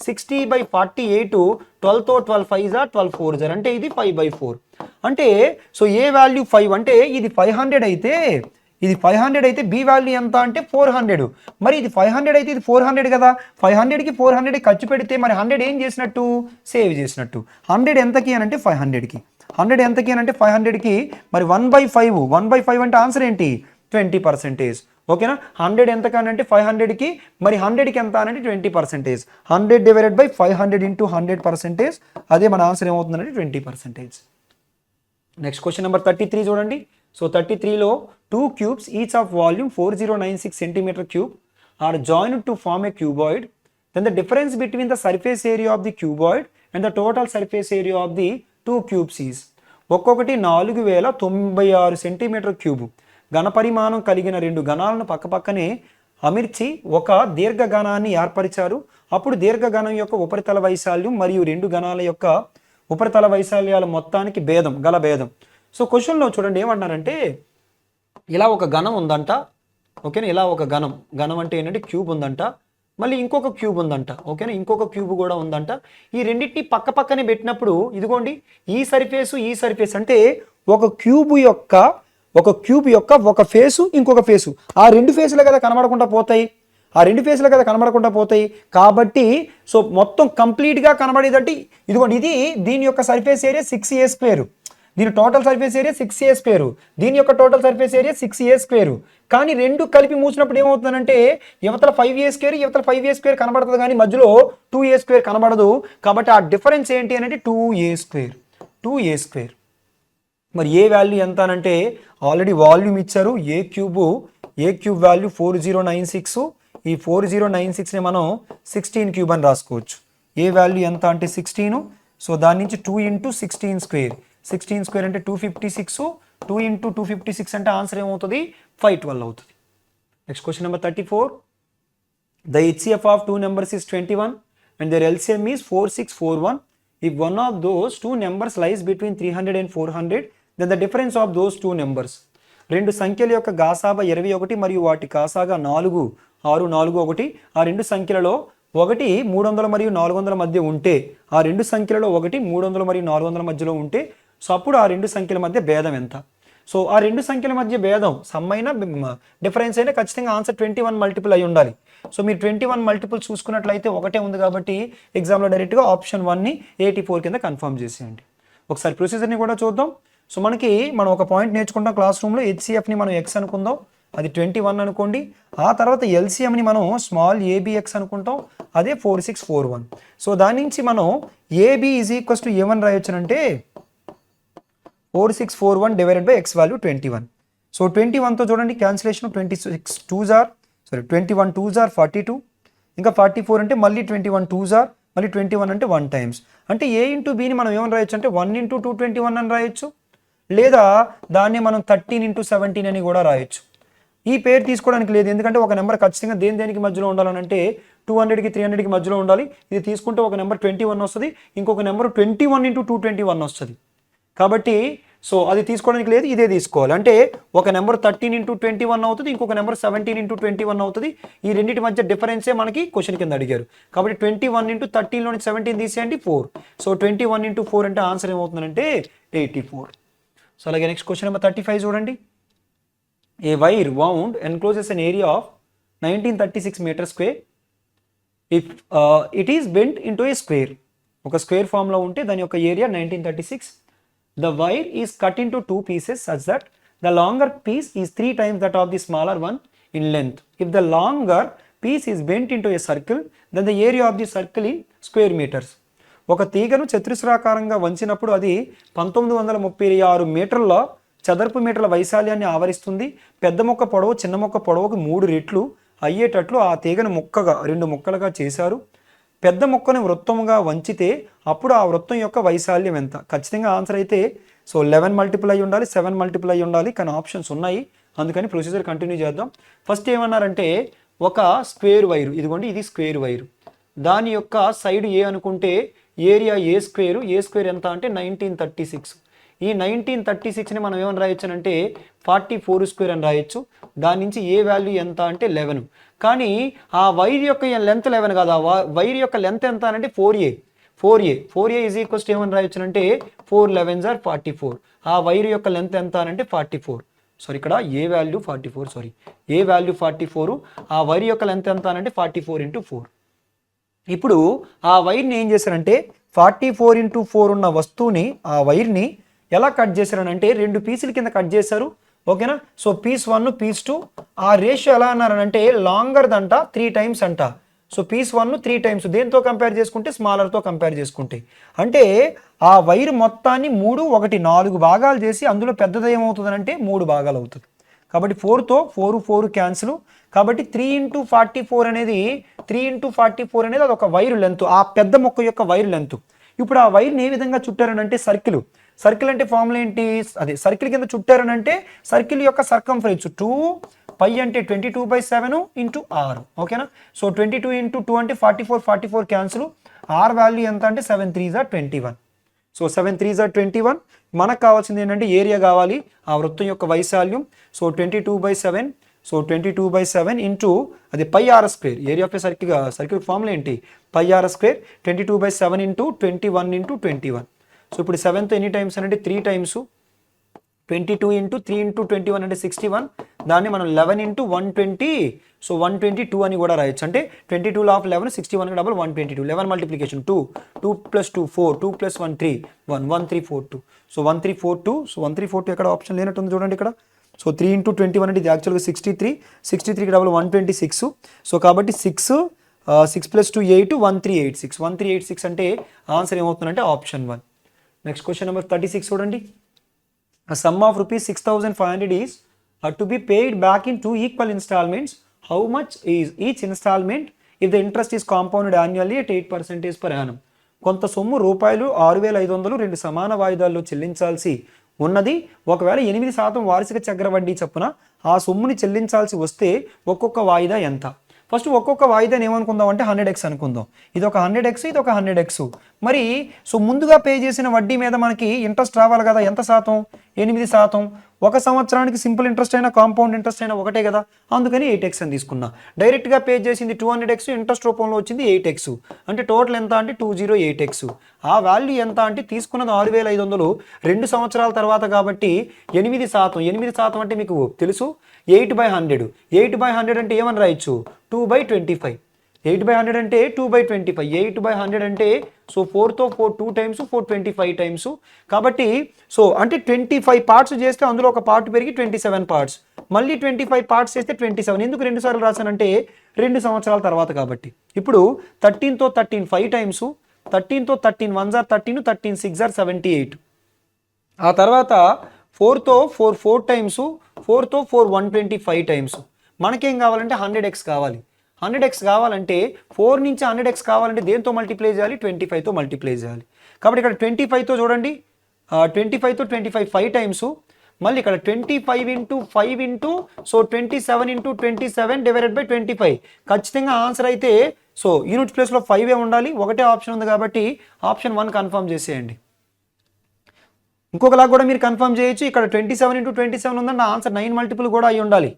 60/48 12తో 12 5 12 4 అంటే ఇది 5/4. అంటే సో ఏ వాల్యూ 5 అంటే ఇది 500 అయితే ఇది 500 అయితే బి వాల్యూ ఎంత అంటే 400. మరి ఇది 500 అయితే ఇది 400 కదా. 500కి 400 ఖర్చు పెడితే మరి 100 ఏం చేసినట్టు, సేవ్ చేసినట్టు. 100 ఎంతకి అని అంటే 500కి. 100 ఎంతకి అని అంటే 500కి మరి 1/5. 1/5 అంటే ఆన్సర్ ఏంటి, 20%. ఓకేనా? 100 ఎంతకి అని అంటే 500కి, మరి 100కి ఎంత అని అంటే 20%. 100 / 500 × 100%. అదే మన ఆన్సర్ ఏమవుతుందంటే 20%. నెక్స్ట్ క్వశ్చన్ నెంబర్ 33 చూడండి. సో 33లో 2 cubes each of volume 4096 cm³ are joined to form a cuboid. Then the difference between the surface area of the cuboid and the total surface area of the 2 cubes is. ఒక్కొక్కటి 4096 cm³ ఘనపరిమాణం కలిగిన 2 ఘనాలను పక్కపక్కనే అమర్చి ఒక దీర్ఘఘనాన్ని ఏర్పరిచారు. అప్పుడు దీర్ఘఘనం యొక్క ఉపరితల వైశాల్యం మరియు 2 ఘనాల యొక్క ఉపరితల వైశాల్యాల మొత్తానికి భేదం. సో క్వశ్చన్లో చూడండి ఏమంటున్నారంటే ఇలా ఒక ఘనం ఉందంట. ఓకేనా? ఇలా ఒక ఘనం అంటే ఏంటంటే క్యూబ్ ఉందంట, మళ్ళీ ఇంకొక క్యూబ్ ఉందంట. ఓకేనా? ఇంకొక క్యూబ్ కూడా ఉందంట. ఈ రెండింటిని పక్క పక్కనే పెట్టినప్పుడు ఇదిగోండి ఈ సర్ఫేస్ అంటే ఒక క్యూబ్ యొక్క ఒక ఫేసు ఇంకొక ఫేసు, ఆ రెండు ఫేసులు కదా కనబడకుండా పోతాయి. కాబట్టి సో మొత్తం కంప్లీట్గా కనబడేదంటే ఇదిగోండి ఇది దీని యొక్క సర్ఫేస్ ఏరియా 6A². దీని టోటల్ సర్ఫేస్ ఏరియా 6A². దీని యొక్క టోటల్ సర్ఫేస్ ఏరియా 6A². కానీ రెండు కలిపి మూసినప్పుడు ఏమవుతుందంటే యువతల 5A², యువతల 5A² కనబడుతుంది కానీ మధ్యలో 2A² కనబడదు. కాబట్టి ఆ డిఫరెన్స్ ఏంటి అంటే 2A². మరి ఏ వాల్యూ ఎంత అనంటే ఆల్రెడీ వాల్యూమ్ ఇచ్చారు. ఏ క్యూబ్ వాల్యూ 4096. ఈ 4096ని మనం 16 క్యూబ్ అని రాసుకోవచ్చు. ఏ వాల్యూ ఎంత అంటే 16. సో దాని నుంచి 2 × 16² 16² అంటే 256. 2 × 256 అంటే ఆన్సర్ ఏమవుతుంది, 512 అవుతుంది. Next question number 34. The HCF of 2 numbers is 21 and their LCM is 4641. If one of those 2 numbers lies between 300 and 400, then the difference of those 2 numbers. రెండు సంఖ్యల యొక్క గాసాబా 21 మరియు వాటి కాసాగా 4641. ఆ రెండు సంఖ్యలలో ఒకటి 300 మరియు 400 మధ్య ఉంటే, ఆ రెండు సంఖ్యలలో ఒకటి 300 మరియు 400 మధ్యలో ఉంటే, సో అప్పుడు ఆ రెండు సంఖ్యల మధ్య భేదం ఎంత. సో ఆ రెండు సంఖ్యల మధ్య భేదం సమ్ అయినా డిఫరెన్స్ అయినా ఖచ్చితంగా ఆన్సర్ 21 మల్టిపుల్ అయి ఉండాలి. సో మీరు 21 మల్టిపుల్ చూసుకున్నట్లయితే ఒకటే ఉంది కాబట్టి ఎగ్జామ్లో డైరెక్ట్గా ఆప్షన్ 1ని 84 కింద కన్ఫర్మ్ చేసేయండి. ఒకసారి ప్రొసీజర్ని కూడా చూద్దాం. సో మనం ఒక పాయింట్ నేర్చుకుంటాం క్లాస్ రూమ్లో. హెచ్సిఎఫ్ని మనం ఎక్స్ అనుకుందాం, అది 21 అనుకోండి. ఆ తర్వాత ఎల్సిఎంని మనం స్మాల్ ఏబిఎక్స్ అనుకుంటాం, అదే 4641. సో దాని నుంచి మనం ఏబి = ఏమని రాయొచ్చునంటే 4641 / x వాల్యూ 21. సో 21తో చూడండి క్యాన్సిలేషన్ 21 2s are 42. ఇంకా 44 అంటే మళ్ళీ 21 2s are మళ్ళీ 21 అంటే 1 టైమ్స్. అంటే a × bని మనం ఏమని రాయొచ్చు అంటే 1 × 221 అని రాయొచ్చు, లేదా దాన్ని మనం 13 × 17 అని కూడా రాయొచ్చు. ఈ పేరు తీసుకోవడానికి లేదు, ఎందుకంటే ఒక నెంబర్ ఖచ్చితంగా దేనికి మధ్యలో ఉండాలని అంటే 200కి 300కి మధ్యలో ఉండాలి. ఇది తీసుకుంటే ఒక నెంబర్ 21 వస్తుంది, ఇంకొక నెంబర్ 21 × 221 వస్తుంది. కాబట్టి సో అది తీసుకోవడానికి లేదు, ఇదే తీసుకోవాలి. అంటే ఒక నెంబర్ 13x21 అవుతుంది, ఇంకొక నెంబర్ 17x21 అవుతుంది. ఈ రెండింటి మధ్య డిఫరెన్సే మనకి క్వశ్చన్ కింద అడిగారు. కాబట్టి 21x13 లోని 17 తీసేయండి 4. సో 21x4 అంటే ఆన్సర్ ఏమవుతుందంటే 84. సో అలాగే నెక్స్ట్ క్వశ్చన్ నెంబర్ 35 చూడండి. ఏ wire wound encloses an area of 1936 meter square if it is bent into a square. ఒక స్క్వేర్ ఫామ్లో ఉంటే దాని యొక్క area 1936. The wire is cut into 2 pieces such that the longer piece is 3 times that of the smaller one in length. If the longer piece is bent into a circle, then the area of the circle in square meters. ఒక తీగను చతురస్రాకారంగా వంచినప్పుడు అది 1936 మీటర్ల చదరపు మీటర్ల వైశాల్యాన్ని ఆవరిస్తుంది. పెద్ద మొక్క పొడవు చిన్న మొక్క పొడవుకు 3 రెట్లు అయ్యేటట్లు ఆ తీగను ముక్కగా 2 ముక్కలుగా చేశారు. పెద్ద మొక్కను వృత్తముగా వంచితే అప్పుడు ఆ వృత్తం యొక్క వైశాల్యం ఎంత? ఖచ్చితంగా ఆన్సర్ అయితే సో 11 మల్టిపుల్ అయి ఉండాలి, 7 మల్టిపుల్ అయి ఉండాలి, కానీ ఆప్షన్స్ ఉన్నాయి, అందుకని ప్రొసీజర్ కంటిన్యూ చేద్దాం. ఫస్ట్ ఏమన్నారంటే ఒక స్క్వేర్ వైరు, ఇదిగోండి ఇది స్క్వేర్ వైరు, దాని యొక్క సైడ్ ఏ అనుకుంటే ఏరియా ఏ స్క్వేర్ ఎంత అంటే 1936. ఈ 1936ని మనం ఏమని రాయొచ్చు అంటే 44 స్క్వేర్ అని రాయొచ్చు. దాని నుంచి ఏ వాల్యూ ఎంత అంటే 11. కానీ ఆ వైర్ యొక్క లెంత్ 11 కాదు, ఆ వైర్ యొక్క లెంత్ ఎంత అంటే 4a ఈజ్ ఈక్వల్స్ ఏమని రాయొచ్చు అంటే 411s are 44. ఆ వైర్ యొక్క లెంత్ ఎంత అంటే 44. సారీ ఇక్కడ ఏ వాల్యూ 44, ఏ వాల్యూ 44, ఆ వైర్ యొక్క లెంత్ ఎంత అంటే 44 × 4. ఇప్పుడు ఆ వైర్ని ఏం చేశారంటే 44 × 4 ఉన్న వస్తువుని ఆ వైర్ని ఎలా కట్ చేశారనంటే 2 పీసుల కింద కట్ చేశారు. ఓకేనా? సో పీస్ 1 పీస్ 2 ఆ రేషియో ఎలా అన్నారనంటే లాంగర్ దంట 3 టైమ్స్ అంట. సో పీస్ 1 3 టైమ్స్, దేంతో కంపేర్ చేసుకుంటే స్మాలర్తో కంపేర్ చేసుకుంటే. అంటే ఆ వైర్ మొత్తాన్ని 3 1 4 భాగాలు చేసి అందులో పెద్దది ఏమవుతుందంటే 3 భాగాలు అవుతుంది. కాబట్టి 4తో 4 క్యాన్సిల్. కాబట్టి 3 × 44 అనేది అది ఒక వైర్ లెంత్, ఆ పెద్ద మొక్క యొక్క వైర్ లెంత్. ఇప్పుడు ఆ వైర్ని ఏ విధంగా చుట్టారనంటే సర్కిల్ అంటే ఫార్ములా ఏంటి? అదే సర్కిల్ కింద చుట్టారనంటే సర్కిల్ యొక్క సర్కంఫరెన్స్ 2 పై అంటే 22/7 × r. ఓకేనా? సో 22 × 2 అంటే 44 క్యాన్సిల్. r వాల్యూ ఎంత అంటే 7 3s are 21. So 7 3s are 21. మనకు కావాల్సింది ఏంటంటే ఏరియా కావాలి, ఆ వృత్తం యొక్క వైశాల్యం. సో 22/7, సో 22/7 ఇంటూ అది πr². Area of circle formula ఏంటి? πr². 22/7 × 21 × 21. సో ఇప్పుడు 7తో ఎన్ని టైమ్స్ అంటే 3 టైమ్స్. 22 × 3 × 21 అంటే 61. దాన్ని మనం 11 × 120, సో 122 అని కూడా రాయొచ్చు. అంటే 22 laugh 11 61 double 122. 11 multiplication 2 + 2 4, 2 + 1 3 1 1342. So 1342. So 1342 ఎక్కడ ఆప్షన్ లేనట్టుంది చూడండి ఇక్కడ. సో 3 × 21 అంటే ఇది యాక్చువల్గా 63 డబల్ 126. సో కాబట్టి 6 + 2 8 1386. 1386 అంటే ఆన్సర్ ఏమవుతుందంటే ఆప్షన్ 1. నెక్స్ట్ క్వశ్చన్ నెంబర్ 36 చూడండి. A sum of rupees 6,500 is to be paid back in 2 equal installments. How much is each installment if the interest is compounded annually at 8% per annum? కొంత సొమ్ము రూపాయలు 6,500 2 సమాన వాయిదాల్లో చెల్లించాల్సి ఉన్నది. ఒకవేళ 8% వార్షిక చక్రవడ్డీ చొప్పున ఆ సొమ్ముని చెల్లించాల్సి వస్తే ఒక్కొక్క వాయిదా ఎంత? ఫస్ట్ ఒక్కొక్క వాయిదాని ఏమనుకుందాం అంటే 100x అనుకుందాం. ఇది ఒక 100x, ఇది ఒక 100x. మరి సో ముందుగా పే చేసిన వడ్డీ మీద మనకి ఇంట్రెస్ట్ రావాలి కదా, ఎంత శాతం? 8%. 1 సంవత్సరానికి సింపుల్ ఇంట్రెస్ట్ అయినా కాంపౌండ్ ఇంట్రెస్ట్ అయినా ఒకటే కదా, అందుకని 8x అని తీసుకున్నా. డైరెక్ట్గా పే చేసింది 200x, ఇంట్రెస్ట్ రూపంలో వచ్చింది 8x. అంటే టోటల్ ఎంత అంటే 208x. ఆ వాల్యూ ఎంత అంటే తీసుకున్నది 6,500 2 సంవత్సరాల తర్వాత కాబట్టి 8%. 8% అంటే మీకు తెలుసు 8/100. 8/100 అంటే ఏమని రాయొచ్చు? 2/25. 8/100 అంటే 2/25. 8/100 అంటే సో 4తో 2 టైమ్స్ 425 టైమ్స్. కాబట్టి సో అంటే 25 పార్ట్స్ చేస్తే అందులో ఒక పార్ట్ పెరిగి 27 పార్ట్స్, మళ్ళీ 25 పార్ట్స్ చేస్తే 27. ఎందుకు 2 సార్లు రాశానంటే 2 సంవత్సరాల తర్వాత కాబట్టి. ఇప్పుడు 13తో 13 5 times, 13తో 13 1s are 13, 13 6s are 78. ఆ తర్వాత 4తో 4 టైమ్స్, 4తో 4 125 టైమ్స్. మనకేం కావాలంటే 100x కావాలి. 100x కావాలంటే 4 నుంచి 100x కావాలంటే దేంతో మల్టిప్లై చేయాలి? 25తో మల్టిప్లై చేయాలి. కాబట్టి ఇక్కడ 25తో చూడండి, 25తో 25 5 టైమ్స్, మళ్ళీ ఇక్కడ 25 × 5 సో 27 × 27 డివైడెడ్ బై 25. ఖచ్చితంగా ఆన్సర్ అయితే సో యూనిట్ ప్లేస్లో 5 ఉండాలి. ఒకటే ఆప్షన్ ఉంది కాబట్టి ఆప్షన్ 1 కన్ఫర్మ్ చేసేయండి. ఇంకొకలా కూడా మీరు కన్ఫర్మ్ చేయొచ్చు. ఇక్కడ 27 × 27 ఉందంటే నా ఆన్సర్ 9 మల్టిపుల్ కూడా అయి ఉండాలి.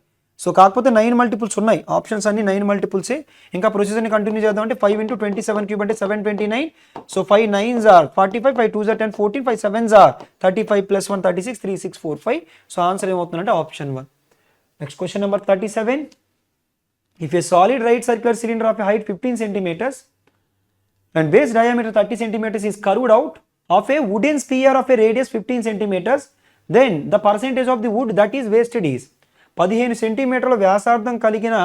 సో కాకపోతే 9 మల్టిపుల్స్ ఉన్నాయి, ఆప్షన్స్ అన్ని 9 మల్టిపుల్సే. ఇంకా ప్రొసీజర్ని కంటిన్యూ చేద్దాం అంటే 5 × 27³ అంటే 729. So 5 9s are 45, 5 2s are 10 14, 5 7s are 35 + 1 36, 3 6 4 5. So answer ఏమవుతుందంటే option 1. Next question number 37. If a solid right circular cylinder of a height 15 centimeters and base diameter 30 centimeters is curved out of a wooden sphere of a radius 15 centimeters, then the percentage of the wood that is wasted is 15 సెంటీమీటర్ల వ్యాసార్థం కలిగిన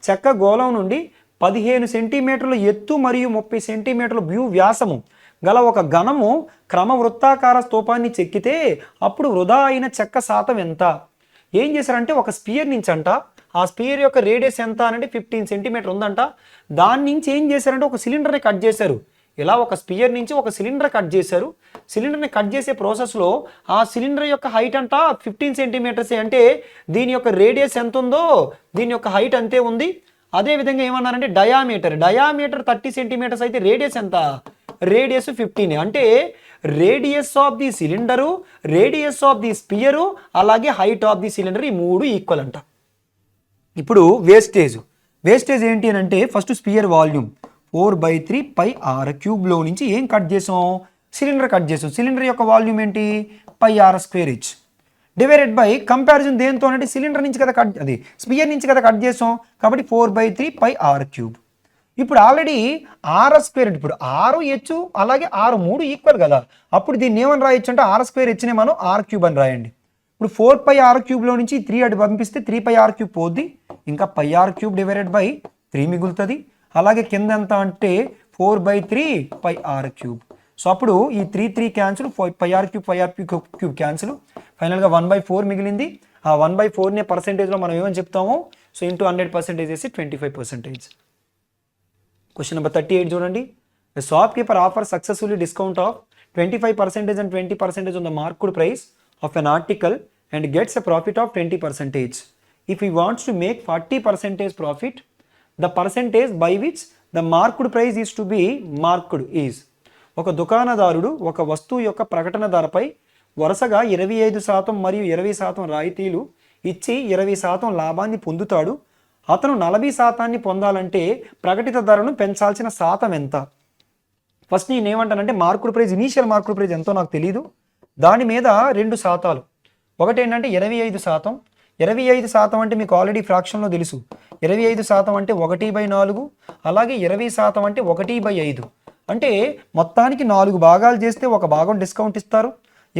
చెక్క గోళం నుండి 15 సెంటీమీటర్ల ఎత్తు మరియు 30 సెంటీమీటర్ల వ్యూ వ్యాసము గల ఒక ఘనము క్రమ వృత్తాకార స్తూపాన్ని చెక్కితే అప్పుడు వృధా అయిన చెక్క శాతం ఎంత? ఏం చేశారంటే ఒక స్పియర్ నుంచి అంట, ఆ స్పియర్ యొక్క రేడియస్ ఎంత అంటే 15 సెంటీమీటర్ ఉందంట. దాని నుంచి ఏం చేశారంటే ఒక సిలిండర్ని కట్ చేశారు. ఇలా ఒక స్పియర్ నుంచి ఒక సిలిండర్ కట్ చేశారు. సిలిండర్ని కట్ చేసే ప్రాసెస్లో ఆ సిలిండర్ యొక్క హైట్ అంట 15 సెంటీమీటర్స్, అంటే దీని యొక్క రేడియస్ ఎంత ఉందో దీని యొక్క హైట్ అంతే ఉంది. అదేవిధంగా ఏమన్నారంటే డయామీటర్ 30 సెంటీమీటర్స్ అయితే రేడియస్ ఎంత? రేడియస్ 15. అంటే radius of the cylinder, radius of the sphere, అలాగే హైట్ ఆఫ్ ది సిలిండర్, ఈ మూడు ఈక్వల్ అంట. ఇప్పుడు వేస్టేజ్ ఏంటి అని అంటే ఫస్ట్ స్పియర్ వాల్యూమ్ 4/3 πr³ నుంచి ఏం కట్ చేసాం? సిలిండర్ కట్ చేసాం. సిలిండర్ యొక్క వాల్యూమ్ ఏంటి? πr²h డివైడెడ్ బై కంపారిజన్ దేంతో అంటే సిలిండర్ నుంచి కదా కట్, అది స్పియర్ నుంచి కదా కట్ చేసాం కాబట్టి 4/3 πr³. ఇప్పుడు ఆల్రెడీ r², ఇప్పుడు r/h అలాగే r3 ఈక్వల్ కదా, అప్పుడు దీన్ని ఏమని రాయొచ్చు అంటే r²hనే మనం r³ అని రాయండి. ఇప్పుడు 4πr³ నుంచి 3 అటు పంపిస్తే 3πr³ పోద్ది, ఇంకా πr³ డివైడెడ్ బై 3 మిగులుతుంది. అలాగే కింద ఎంత అంటే 4/3 πr³. సో అప్పుడు ఈ 3 క్యాన్సిల్, πr³ క్యాన్సిల్, ఫైనల్గా 1/4 మిగిలింది. ఆ 1/4నే పర్సెంటేజ్లో మనం ఏమని చెప్తాము? సో ఇంటూ 100% వేసి 25%. క్వశ్చన్ నెంబర్ 38 చూడండి. Shopkeeper offer successfully discount of 25% and 20% on the marked price of an article and gets a profit of 20%. If he wants to make 40% profit, the percentage by which the marked price is to be marked is. ఒక దుకాణదారుడు ఒక వస్తువు యొక్క ప్రకటన ధరపై వరుసగా 25% మరియు 20% రాయితీలు ఇచ్చి 20% లాభాన్ని పొందుతాడు. అతను 40% పొందాలంటే ప్రకటిత ధరను పెంచాల్సిన శాతం ఎంత? ఫస్ట్ నేను ఏమంటానంటే marked price, initial marked price ఎంతో నాకు తెలీదు, దాని మీద 2 శాతాలు. ఒకటి ఏంటంటే 25%. 25% అంటే మీకు ఆల్రెడీ ఫ్రాక్షన్లో తెలుసు. 25% అంటే 1/4, అలాగే 20% అంటే 1/5. అంటే మొత్తానికి 4 భాగాలు చేస్తే 1 భాగం డిస్కౌంట్ ఇస్తారు.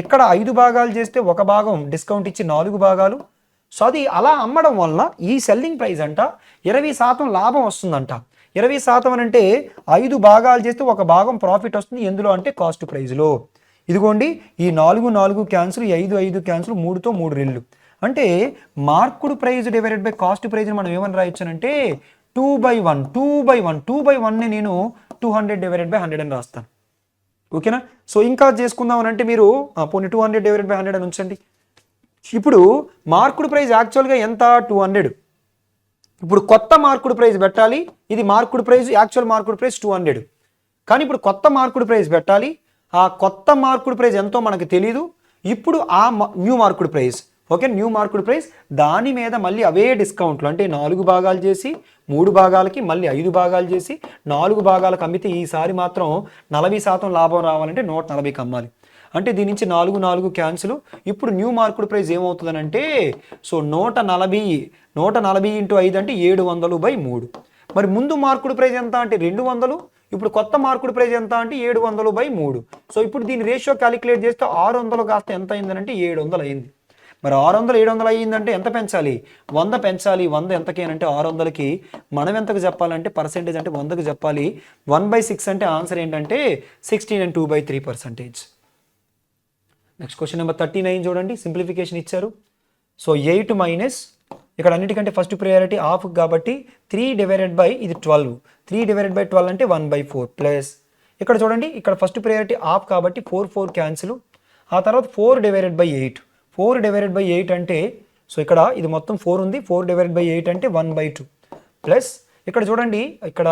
ఇక్కడ 5 భాగాలు చేస్తే 1 భాగం డిస్కౌంట్ ఇచ్చి 4 భాగాలు. సో అది అలా అమ్మడం వలన ఈ సెల్లింగ్ ప్రైస్ అంట 20% లాభం వస్తుందంట. 20% అని అంటే 5 భాగాలు చేస్తే 1 భాగం ప్రాఫిట్ వస్తుంది. ఎందులో అంటే కాస్ట్ ప్రైజ్లో. ఇదిగోండి ఈ 4 క్యాన్సిల్, 5 క్యాన్సిల్, 3తో 3 రెళ్ళు. అంటే marked price divided by cost ప్రైజ్ని మనం ఏమని రాయొచ్చానంటే 2/1ని నేను 200 డివైడెడ్ బై 100 అని రాస్తాను. ఓకేనా? సో ఇంకా చేసుకుందాం అని అంటే మీరు పోనీ 200 డివైడెడ్ బై 100 అని ఉంచండి. ఇప్పుడు మార్కుడ్ ప్రైజ్ యాక్చువల్గా ఎంత? 200. ఇప్పుడు కొత్త మార్కుడ్ ప్రైజ్ పెట్టాలి. ఇది marked price, actual marked price 200. కానీ ఇప్పుడు కొత్త మార్కుడ్ ప్రైజ్ పెట్టాలి. ఆ కొత్త మార్కుడ్ ప్రైజ్ ఎంతో మనకు తెలీదు. ఇప్పుడు ఆ new marked price, okay, new marked price, దాని మీద మళ్ళీ అవే డిస్కౌంట్లు అంటే 4 భాగాలు చేసి 3 భాగాలకి మళ్ళీ 5 భాగాలు చేసి 4 భాగాలకు అమ్మితే ఈసారి మాత్రం 40% లాభం రావాలంటే 140కి అమ్మాలి. అంటే దీని నుంచి 4 క్యాన్సిల్. ఇప్పుడు న్యూ మార్కుడ్ ప్రైస్ ఏమవుతుందని అంటే సో 140 × 5 అంటే 700/3. మరి ముందు మార్కుడ్ ప్రైస్ ఎంత అంటే 200. ఇప్పుడు కొత్త మార్కుడ్ ప్రైస్ ఎంత అంటే 700/3. సో ఇప్పుడు దీని రేషియో క్యాలిక్యులేట్ చేస్తే 600 కాస్త ఎంత అయిందని అంటే 700 అయింది. మరి 600 700 అయ్యిందంటే ఎంత పెంచాలి? 100 పెంచాలి. 100 ఎంతకేనంటే 600కి. మనం ఎంతకు చెప్పాలంటే పర్సెంటేజ్ అంటే 100కు చెప్పాలి. 1/6 అంటే ఆన్సర్ ఏంటంటే 16 and 2/3%. నెక్స్ట్ క్వశ్చన్ నెంబర్ 39 చూడండి. సింప్లిఫికేషన్ ఇచ్చారు. సో 8 మైనస్, ఇక్కడ అన్నిటికంటే ఫస్ట్ ప్రయారిటీ ఆఫ్ కాబట్టి 3 డివైడెడ్ బై ఇది 12. 3 డివైడెడ్ బై 12 అంటే 1/4 ప్లస్, ఇక్కడ చూడండి ఇక్కడ ఫస్ట్ ప్రయారిటీ ఆఫ్ కాబట్టి 4 క్యాన్సిల్. ఆ తర్వాత 4 డివైడెడ్ బై 8. 4 డివైడెడ్ బై 8 అంటే సో ఇక్కడ ఇది మొత్తం 4 ఉంది. 4 డివైడెడ్ బై 8 అంటే 1/2 ప్లస్, ఇక్కడ చూడండి ఇక్కడ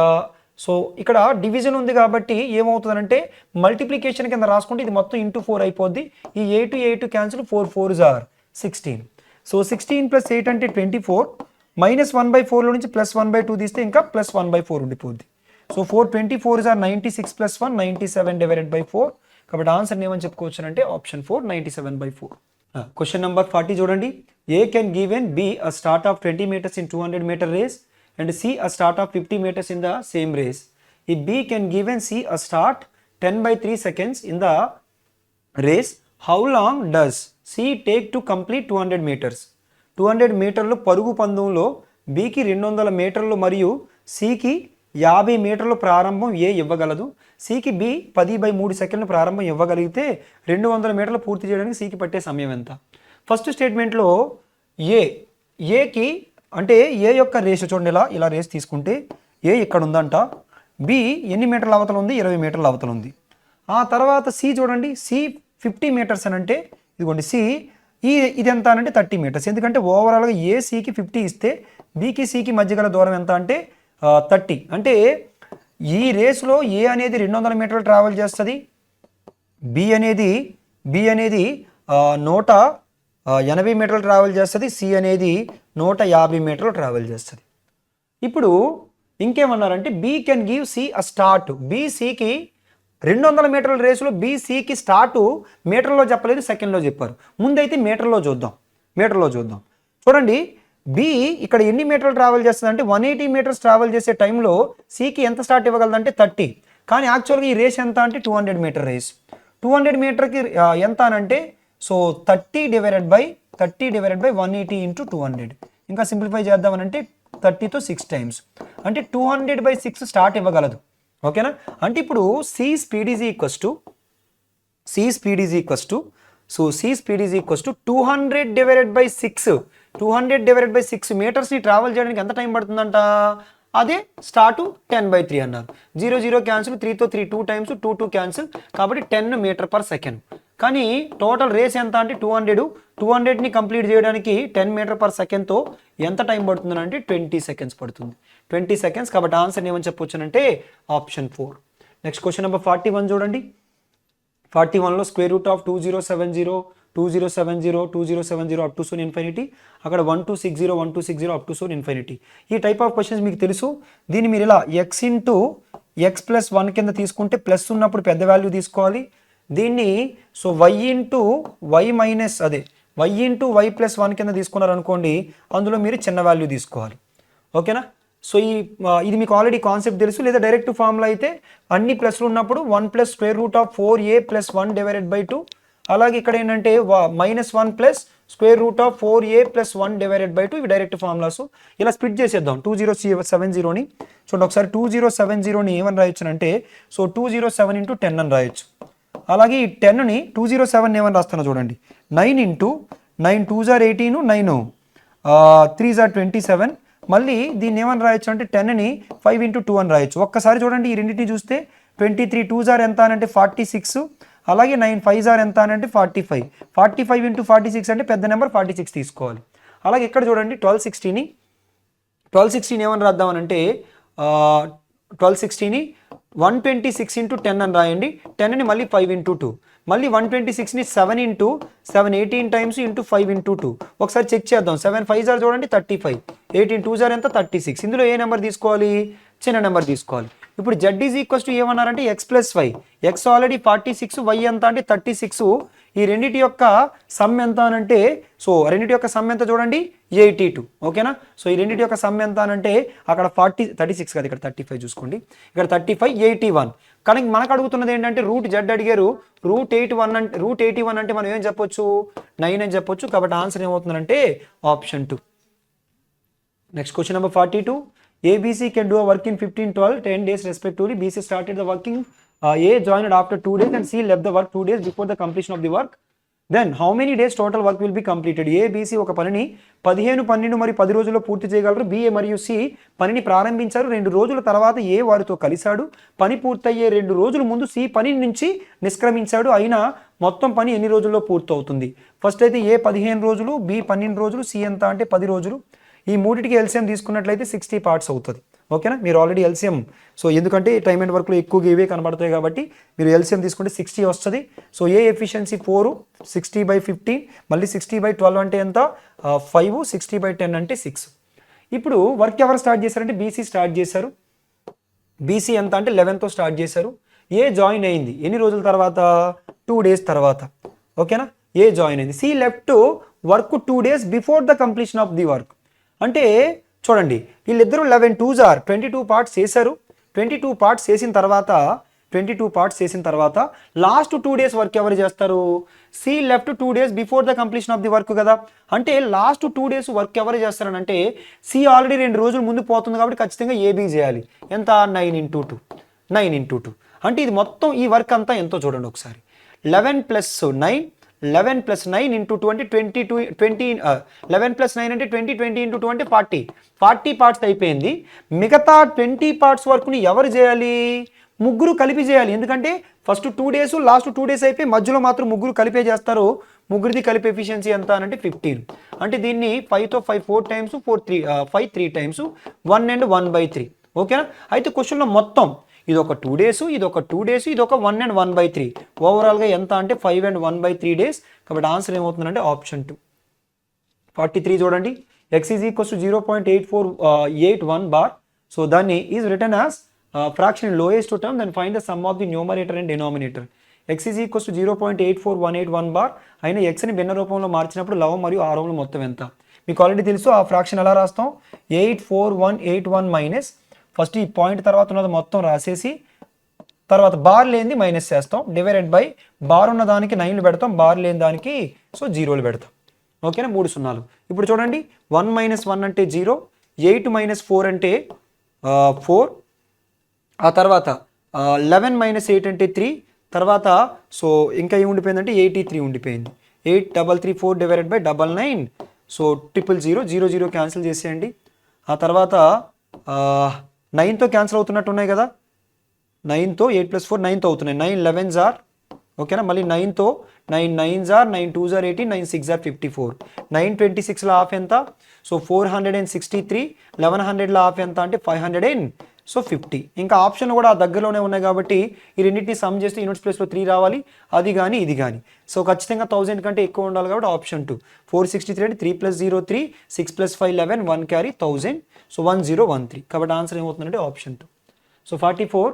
సో ఇక్కడ డివిజన్ ఉంది కాబట్టి ఏమవుతుందంటే మల్టిప్లికేషన్ కింద రాసుకుంటే ఇది మొత్తం ఇంటూ 4 అయిపోద్ది. ఈ 8 cancel, 4 4s are 16. So 16 plus 8 అంటే 24, -1/4లో నుంచి +1/2 తీస్తే ఇంకా +1/4 ఉండిపోద్ది. So 424s are 96 + 1 97 divided by 4. కాబట్టి ఆన్సర్ ఏమని చెప్పుకోవచ్చు అంటే ఆప్షన్ 4 97/4. క్వశ్చన్ నెంబర్ 40 చూడండి. A can given B a start of 20 meters in 200-meter race and C a start of 50 meters in the same race. If B can given C a start 10/3 seconds in the race, how long does C take to complete 200 meters? 200 మీటర్లు పరుగు పందెంలో Bకి 200 మీటర్లు మరియు Cకి 50 మీటర్లు ప్రారంభం ఏ ఇవ్వగలదు. Cకి B 10/3 సెకండ్లు ప్రారంభం ఇవ్వగలిగితే 200 మీటర్లు పూర్తి చేయడానికి Cకి పట్టే సమయం ఎంత? ఫస్ట్ స్టేట్మెంట్లో ఏకి అంటే ఏ యొక్క రేసు చూడండి, ఇలా రేస్ తీసుకుంటే ఏ ఇక్కడ ఉందంట, బి ఎన్ని మీటర్ల అవతల ఉంది, 20 మీటర్ల అవతల ఉంది. ఆ తర్వాత సి చూడండి, సి 50 మీటర్స్ అని అంటే ఇదిగోండి సి ఇది ఎంత అంటే 30 మీటర్స్. ఎందుకంటే ఓవరాల్గా ఏ సికి 50 ఇస్తే బికి సికి మధ్య గల దూరం ఎంత అంటే 30. అంటే ఈ రేసులో ఏ అనేది 200 మీటర్లు ట్రావెల్ చేస్తుంది, బి అనేది 180 మీటర్లు ట్రావెల్ చేస్తుంది, సి అనేది 150 మీటర్లు ట్రావెల్ చేస్తుంది. ఇప్పుడు ఇంకేమన్నారంటే B can give C a start. బీసీకి 200 మీటర్ల రేసులో బీసీకి స్టార్టు మీటర్లో చెప్పలేదు, సెకండ్లో చెప్పారు. ముందైతే మీటర్లో చూద్దాం. చూడండి, బి ఇక్కడ ఎన్ని మీటర్లు ట్రావెల్ చేస్తుంది అంటే 180 మీటర్స్ ట్రావెల్ చేసే టైంలో సికి ఎంత స్టార్ట్ ఇవ్వగలదంటే 30. కానీ యాక్చువల్గా ఈ రేస్ ఎంత అంటే 200 మీటర్ రేస్. 200 మీటర్కి ఎంత అనంటే సో 30 డివైడెడ్ బై 180 ఇంటూ 200. ఇంకా సింప్లిఫై చేద్దామనంటే 30తో 6 టైమ్స్ అంటే 200/6 స్టార్ట్ ఇవ్వగలదు. ఓకేనా? అంటే ఇప్పుడు C speed is equals to 200 divided by 6. 200 divided by 6 మీటర్స్ని ట్రావెల్ చేయడానికి ఎంత టైం పడుతుందంట? అదే స్టార్టు 10/3 అన్నారు. 0 0 క్యాన్సిల్, 3తో 3 2 టైమ్స్, 2 2 క్యాన్సిల్, కాబట్టి 10 మీటర్ పర్ సెకండ్. కానీ టోటల్ రేస్ ఎంత అంటే 200ని కంప్లీట్ చేయడానికి 10 మీటర్ పర్ సెకండ్తో ఎంత టైం పడుతుంది అంటే 20 సెకండ్స్ పడుతుంది. 20 సెకండ్స్. కాబట్టి ఆన్సర్ ఏమని చెప్పొచ్చునంటే ఆప్షన్ 4. నెక్స్ట్ క్వశ్చన్ నెంబర్ 41 చూడండి. 41లో √20702070207 అప్ టు సోన్ ఇన్ఫినిటీ, అక్కడ 1260 అప్ టు సోన్ ఇన్ఫినిటీ. ఈ టైప్ ఆఫ్ క్వశ్చన్స్ మీకు తెలుసు. దీన్ని మీరు ఇలా x/x+1 కింద తీసుకుంటే ప్లస్ ఉన్నప్పుడు పెద్ద వాల్యూ తీసుకోవాలి. దీన్ని సో y/y+1 కింద తీసుకున్నారనుకోండి, అందులో మీరు చిన్న వాల్యూ తీసుకోవాలి. ఓకేనా? సో ఇది మీకు ఆల్రెడీ కాన్సెప్ట్ తెలుసు. లేదా డైరెక్ట్ ఫార్ములా అయితే అన్ని ప్లస్లు ఉన్నప్పుడు 1 + √4a+1 డివైడెడ్ బై 2. అలాగే ఇక్కడ ఏంటంటే -1 + √4a+1 డివైడెడ్ బై 2. ఇవి డైరెక్ట్ ఫార్ములాస్. ఇలా స్ప్లిట్ చేసేద్దాం 2070ని. చూడండి ఒకసారి 2070ని ఏమని రాయొచ్చు అంటే సో 207 × 10 అని రాయొచ్చు. అలాగే ఈ 10ని 207 ఏమని రాస్తానో చూడండి, 9 × 9 2s are 18, 9 3s are 27. మళ్ళీ దీన్ని ఏమని రాయొచ్చు అంటే 10ని 5 × 2 అని రాయొచ్చు. ఒక్కసారి చూడండి ఈ రెండింటిని చూస్తే 23 2s are ఎంత అంటే 46, అలాగే 9 5s are ఎంత అంటే 45. 45 × 46 అంటే పెద్ద నెంబర్ 46 తీసుకోవాలి. అలాగే ఇక్కడ చూడండి 1216ని ఏమని రాద్దామనంటే 1216ని 126 × 10 అని రాయండి. 10ని మళ్ళీ 5 × 2, మళ్ళీ 126ని 7 × 7 18 టైమ్స్ × 5 × 2. ఒకసారి చెక్ చేద్దాం. 7 5s are చూడండి 35, 18 2s are ఎంత 36. ఇందులో ఏ నెంబర్ తీసుకోవాలి? చిన్న నెంబర్ తీసుకోవాలి. ఇప్పుడు z ఈజ్ ఈక్వల్స్ టు ఏమన్నారంటే x+y. x ఆల్రెడీ 46, y ఎంత అంటే 36. ఈ రెండింటి యొక్క సమ్ ఎంత అనంటే సో రెండింటి యొక్క సమ్ ఎంత చూడండి 82. ఓకేనా? సో ఈ రెండింటి యొక్క సమ్ ఎంత అనంటే అక్కడ 36 కాదు, ఇక్కడ 35 చూసుకోండి, ఇక్కడ 35 81. కానీ మనకు అడుగుతున్నది ఏంటంటే √z అడిగారు. √81 అంటే మనం ఏం చెప్పొచ్చు? 9 అని చెప్పొచ్చు. కాబట్టి ఆన్సర్ ఏమవుతుందంటే option 2. Next question number 42. ABC can do a work in 15, 12, 10 days respectively. BC started the working. A joined after 2 days and C left the work 2 days before the completion of the work. Then how many days total work will be completed? A, B, C ఒక పనిని 15, 12 మరియు 10 రోజుల్లో పూర్తి చేయగలరు. B మరియు C పనిని ప్రారంభించారు. 2 రోజుల తర్వాత A వారితో కలిశాడు. పని పూర్తయ్యే 2 రోజుల ముందు C పని నుంచి నిష్క్రమించాడు. అయినా మొత్తం పని ఎన్ని రోజుల్లో పూర్తవుతుంది? ఫస్ట్ అయితే A 15 రోజులు, B 12 రోజులు, C ఎంత అంటే 10 రోజులు. ఈ మూడిటికి ఎల్సిఎం తీసుకున్నట్లయితే 60 పార్ట్స్ అవుతుంది. ఓకేనా, మీరు ఆల్రెడీ ఎల్సిఎం, సో ఎందుకంటే టైమ్ అండ్ వర్క్లో ఎక్కువగా ఇవే కనబడతాయి కాబట్టి మీరు ఎల్సిఎం తీసుకుంటే 60 వస్తుంది. సో ఏ ఎఫిషియన్సీ 4, 60/15, మళ్ళీ 60/12 అంటే ఎంత 5, 60/10 అంటే 6. ఇప్పుడు వర్క్ ఎవరు స్టార్ట్ చేశారంటే బీసీ స్టార్ట్ చేశారు. బీసీ ఎంత అంటే 11తో స్టార్ట్ చేశారు. ఏ జాయిన్ అయింది ఎన్ని రోజుల తర్వాత, 2 days తర్వాత. ఓకేనా, ఏ జాయిన్ అయింది. C left work 2 days before the completion of the work. అంటే చూడండి, వీళ్ళిద్దరూ 11 2s are 22 పార్ట్స్ చేశారు. 22 పార్ట్స్ చేసిన తర్వాత లాస్ట్ 2 days వర్క్ ఎవరు చేస్తారు, C left 2 days before the completion of the work కదా. అంటే లాస్ట్ 2 days వర్క్ ఎవరు చేస్తారని అంటే సి ఆల్రెడీ 2 రోజులు ముందు పోతుంది కాబట్టి ఖచ్చితంగా ఏబీ చేయాలి. ఎంత 9 into 2, 9 into 2. అంటే ఇది మొత్తం ఈ వర్క్ అంతా ఎంతో చూడండి ఒకసారి. 11 + 9, 11 + 9 into 20, 11 + 9 అంటే 20, 20 into 2 అంటే 40 పార్ట్స్ అయిపోయింది. మిగతా 20 పార్ట్స్ వర్క్ని ఎవరు చేయాలి, ముగ్గురు కలిపి చేయాలి. ఎందుకంటే ఫస్ట్ 2 days లాస్ట్ 2 days అయిపోయి మధ్యలో మాత్రం ముగ్గురు కలిపే చేస్తారు. ముగ్గురిది కలిపి ఎఫిషియన్సీ ఎంత అంటే 15. అంటే దీన్ని 5తో 5 4 times, 5 3 times, 1 and 1/3. ఓకేనా, అయితే క్వశ్చన్లో మొత్తం ఇది ఒక 2 days, ఇది ఒక 2 days, ఇది ఒక 1 and 1/3. ఓవరాల్గా ఎంత అంటే 5 and 1/3 days. కాబట్టి ఆన్సర్ ఏమవుతుందంటే ఆప్షన్ 2. 43 చూడండి, x is equals to 0.8481 bar. So దాన్ని is return as fraction in lowest term, then find the sum of the numerator and denominator. x is equals to 0.84181 bar అయినా xని భిన్న రూపంలో మార్చినప్పుడు లవం మరియు హారంలో మొత్తం ఎంత. మీకు ఆల్రెడీ తెలుసు ఆ ఫ్రాక్షన్ ఎలా రాస్తాం, 84181 మైనస్ ఫస్ట్ ఈ పాయింట్ తర్వాత ఉన్నది మొత్తం రాసేసి తర్వాత బార్ లేనిది మైనస్ చేస్తాం, డివైడెడ్ బై బార్ ఉన్న దానికి 9లు పెడతాం, బార్ లేని దానికి సో 0లు పెడతాం. ఓకేనా, 3 సున్నాలు. ఇప్పుడు చూడండి 1 - 1 అంటే 0, 8 - 4 అంటే 4, ఆ తర్వాత 11 - 8 అంటే 3, తర్వాత సో ఇంకా ఏమి ఉండిపోయిందంటే 83 ఉండిపోయింది. 833 డివైడెడ్ బై 99, సో 000 0 0 క్యాన్సిల్ చేసేయండి. ఆ తర్వాత 9తో క్యాన్సిల్ అవుతున్నట్టు ఉన్నాయి కదా, 9తో 8 + 4 9తో అవుతున్నాయి, 9 11s are. ఓకేనా, మళ్ళీ 9తో 9 9s are, 9 2s are 18, 9 6s are 54. 926లో half ఎంత, సో 463, 1100లో హాఫ్ ఎంత అంటే 550. ఇంకా ఆప్షన్ కూడా ఆ దగ్గరలోనే ఉన్నాయి కాబట్టి ఈ రెండింటిని సమ్ చేస్తే యూనిట్స్ ప్లేస్లో 3 రావాలి, అది కానీ ఇది కానీ. సో ఖచ్చితంగా 1000 కంటే ఎక్కువ ఉండాలి కాబట్టి ఆప్షన్ 2. 463 అంటే 3 + 0 3, 6 + 5 11, 1 క్యారీ 1000, సో 1013. కాబట్టి ఆన్సర్ ఏమవుతుందంటే option 2. So 44,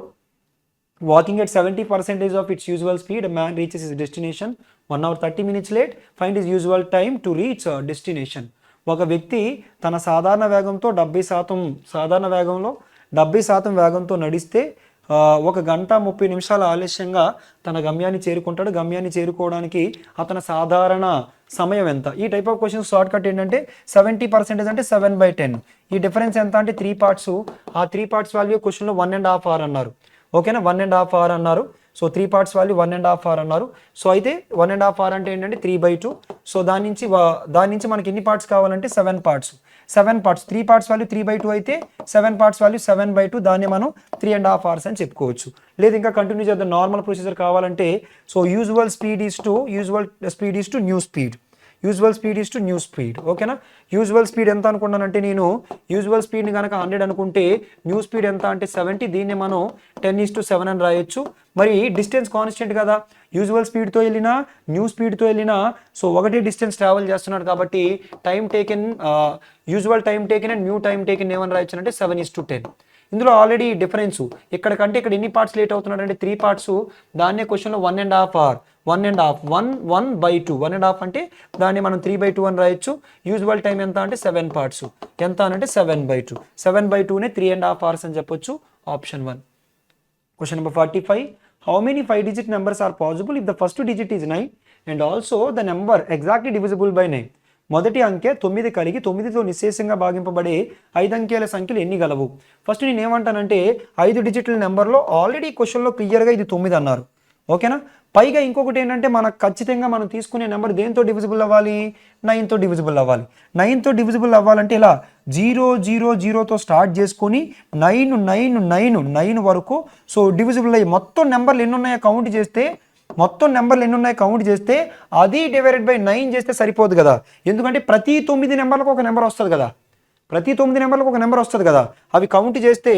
walking at 70% of its usual speed, a man reaches his destination 1 hour 30 minutes late. Find his usual time to reach destination. ఒక వ్యక్తి తన సాధారణ వేగంతో 70% వేగంతో నడిస్తే 1 గంట 30 నిమిషాల ఆలస్యంగా తన గమ్యాన్ని చేరుకుంటాడు. గమ్యాన్ని చేరుకోవడానికి అతని సాధారణ సమయం ఎంత. ఈ type of questions short cut ఏంటంటే 70% అంటే 7/10. ఈ డిఫరెన్స్ ఎంత అంటే 3 parts. ఆ 3 parts వాల్యూ క్వశ్చన్లో 1.5 hour అన్నారు. ఓకేనా, 1.5 hour అన్నారు. సో 3 parts వాల్యూ 1.5 hour అన్నారు. సో అయితే 1.5 hour అంటే ఏంటంటే 3/2. సో దాని నుంచి మనకి ఎన్ని పార్ట్స్ కావాలంటే 7 parts. 3 parts వాల్యూ 3/2 అయితే 7 parts వాల్యూ 7/2. దాన్ని మనం 3.5 hours అని చెప్పుకోవచ్చు. లేదు ఇంకా కంటిన్యూ చేద్దాం, నార్మల్ ప్రొసీజర్ కావాలంటే so usual speed is to new speed. Usual speed is to new speed. ఓకేనా, యూజువల్ స్పీడ్ ఎంత అనుకున్నానంటే నేను యూజువల్ స్పీడ్ని కనుక 100 అనుకుంటే న్యూ స్పీడ్ ఎంత అంటే 70. దీన్ని మనం 10:7 అని రాయొచ్చు. మరి డిస్టెన్స్ కాన్స్టెంట్ కదా, యూజువల్ స్పీడ్తో వెళ్ళినా న్యూ స్పీడ్తో వెళ్ళినా సో ఒకటే డిస్టెన్స్ ట్రావెల్ చేస్తున్నాడు కాబట్టి time taken, usual time taken and new time taken ఏమని రాయొచ్చు అంటే 7:10. ఇందులో ఆల్రెడీ డిఫరెన్స్ ఇక్కడ ఎన్ని పార్ట్స్ లేట్ అవుతున్నాడు అంటే 3 parts. దాన్నే క్వశ్చన్లో 1.5 hour, 1/2 1.5 అంటే దాన్ని మనం 3/2 అని రాయొచ్చు. యూజువల్ టైం ఎంత అంటే 7 parts. ఎంత అంటే 7/2. 7/2నే 3.5 hours అని చెప్పొచ్చు. Option 1. Question number 45. How many 5-digit numbers are possible if the first digit is 9 and also the number exactly divisible by 9? మొదటి అంకె 9 కలిగి 9తో నిశ్శేషంగా భాగింపబడే 5 అంకెల సంఖ్యలు ఎన్ని గలవు. ఫస్ట్ నేను ఏమంటానంటే 5 డిజిట్ల నెంబర్లో ఆల్రెడీ క్వశ్చన్లో క్లియర్గా ఇది 9 అన్నారు. ఓకేనా, పైగా ఇంకొకటి ఏంటంటే మనకు ఖచ్చితంగా మనం తీసుకునే నెంబర్ దేంతో డివిజిబుల్ అవ్వాలి, 9తో డివిజిబుల్ అవ్వాలి. 9తో డివిజిబుల్ అవ్వాలంటే ఇలా 000తో స్టార్ట్ చేసుకొని 9 వరకు సో డివిజిబుల్ అయ్యి మొత్తం నెంబర్లు ఎన్ని ఉన్నాయో కౌంట్ చేస్తే అది డివైడెడ్ బై 9 చేస్తే సరిపోదు కదా. ఎందుకంటే ప్రతి 9 నెంబర్లకు ఒక నెంబర్ వస్తుంది కదా. ప్రతి 9 నెంబర్లకు ఒక నెంబర్ వస్తుంది కదా, అవి కౌంట్ చేస్తే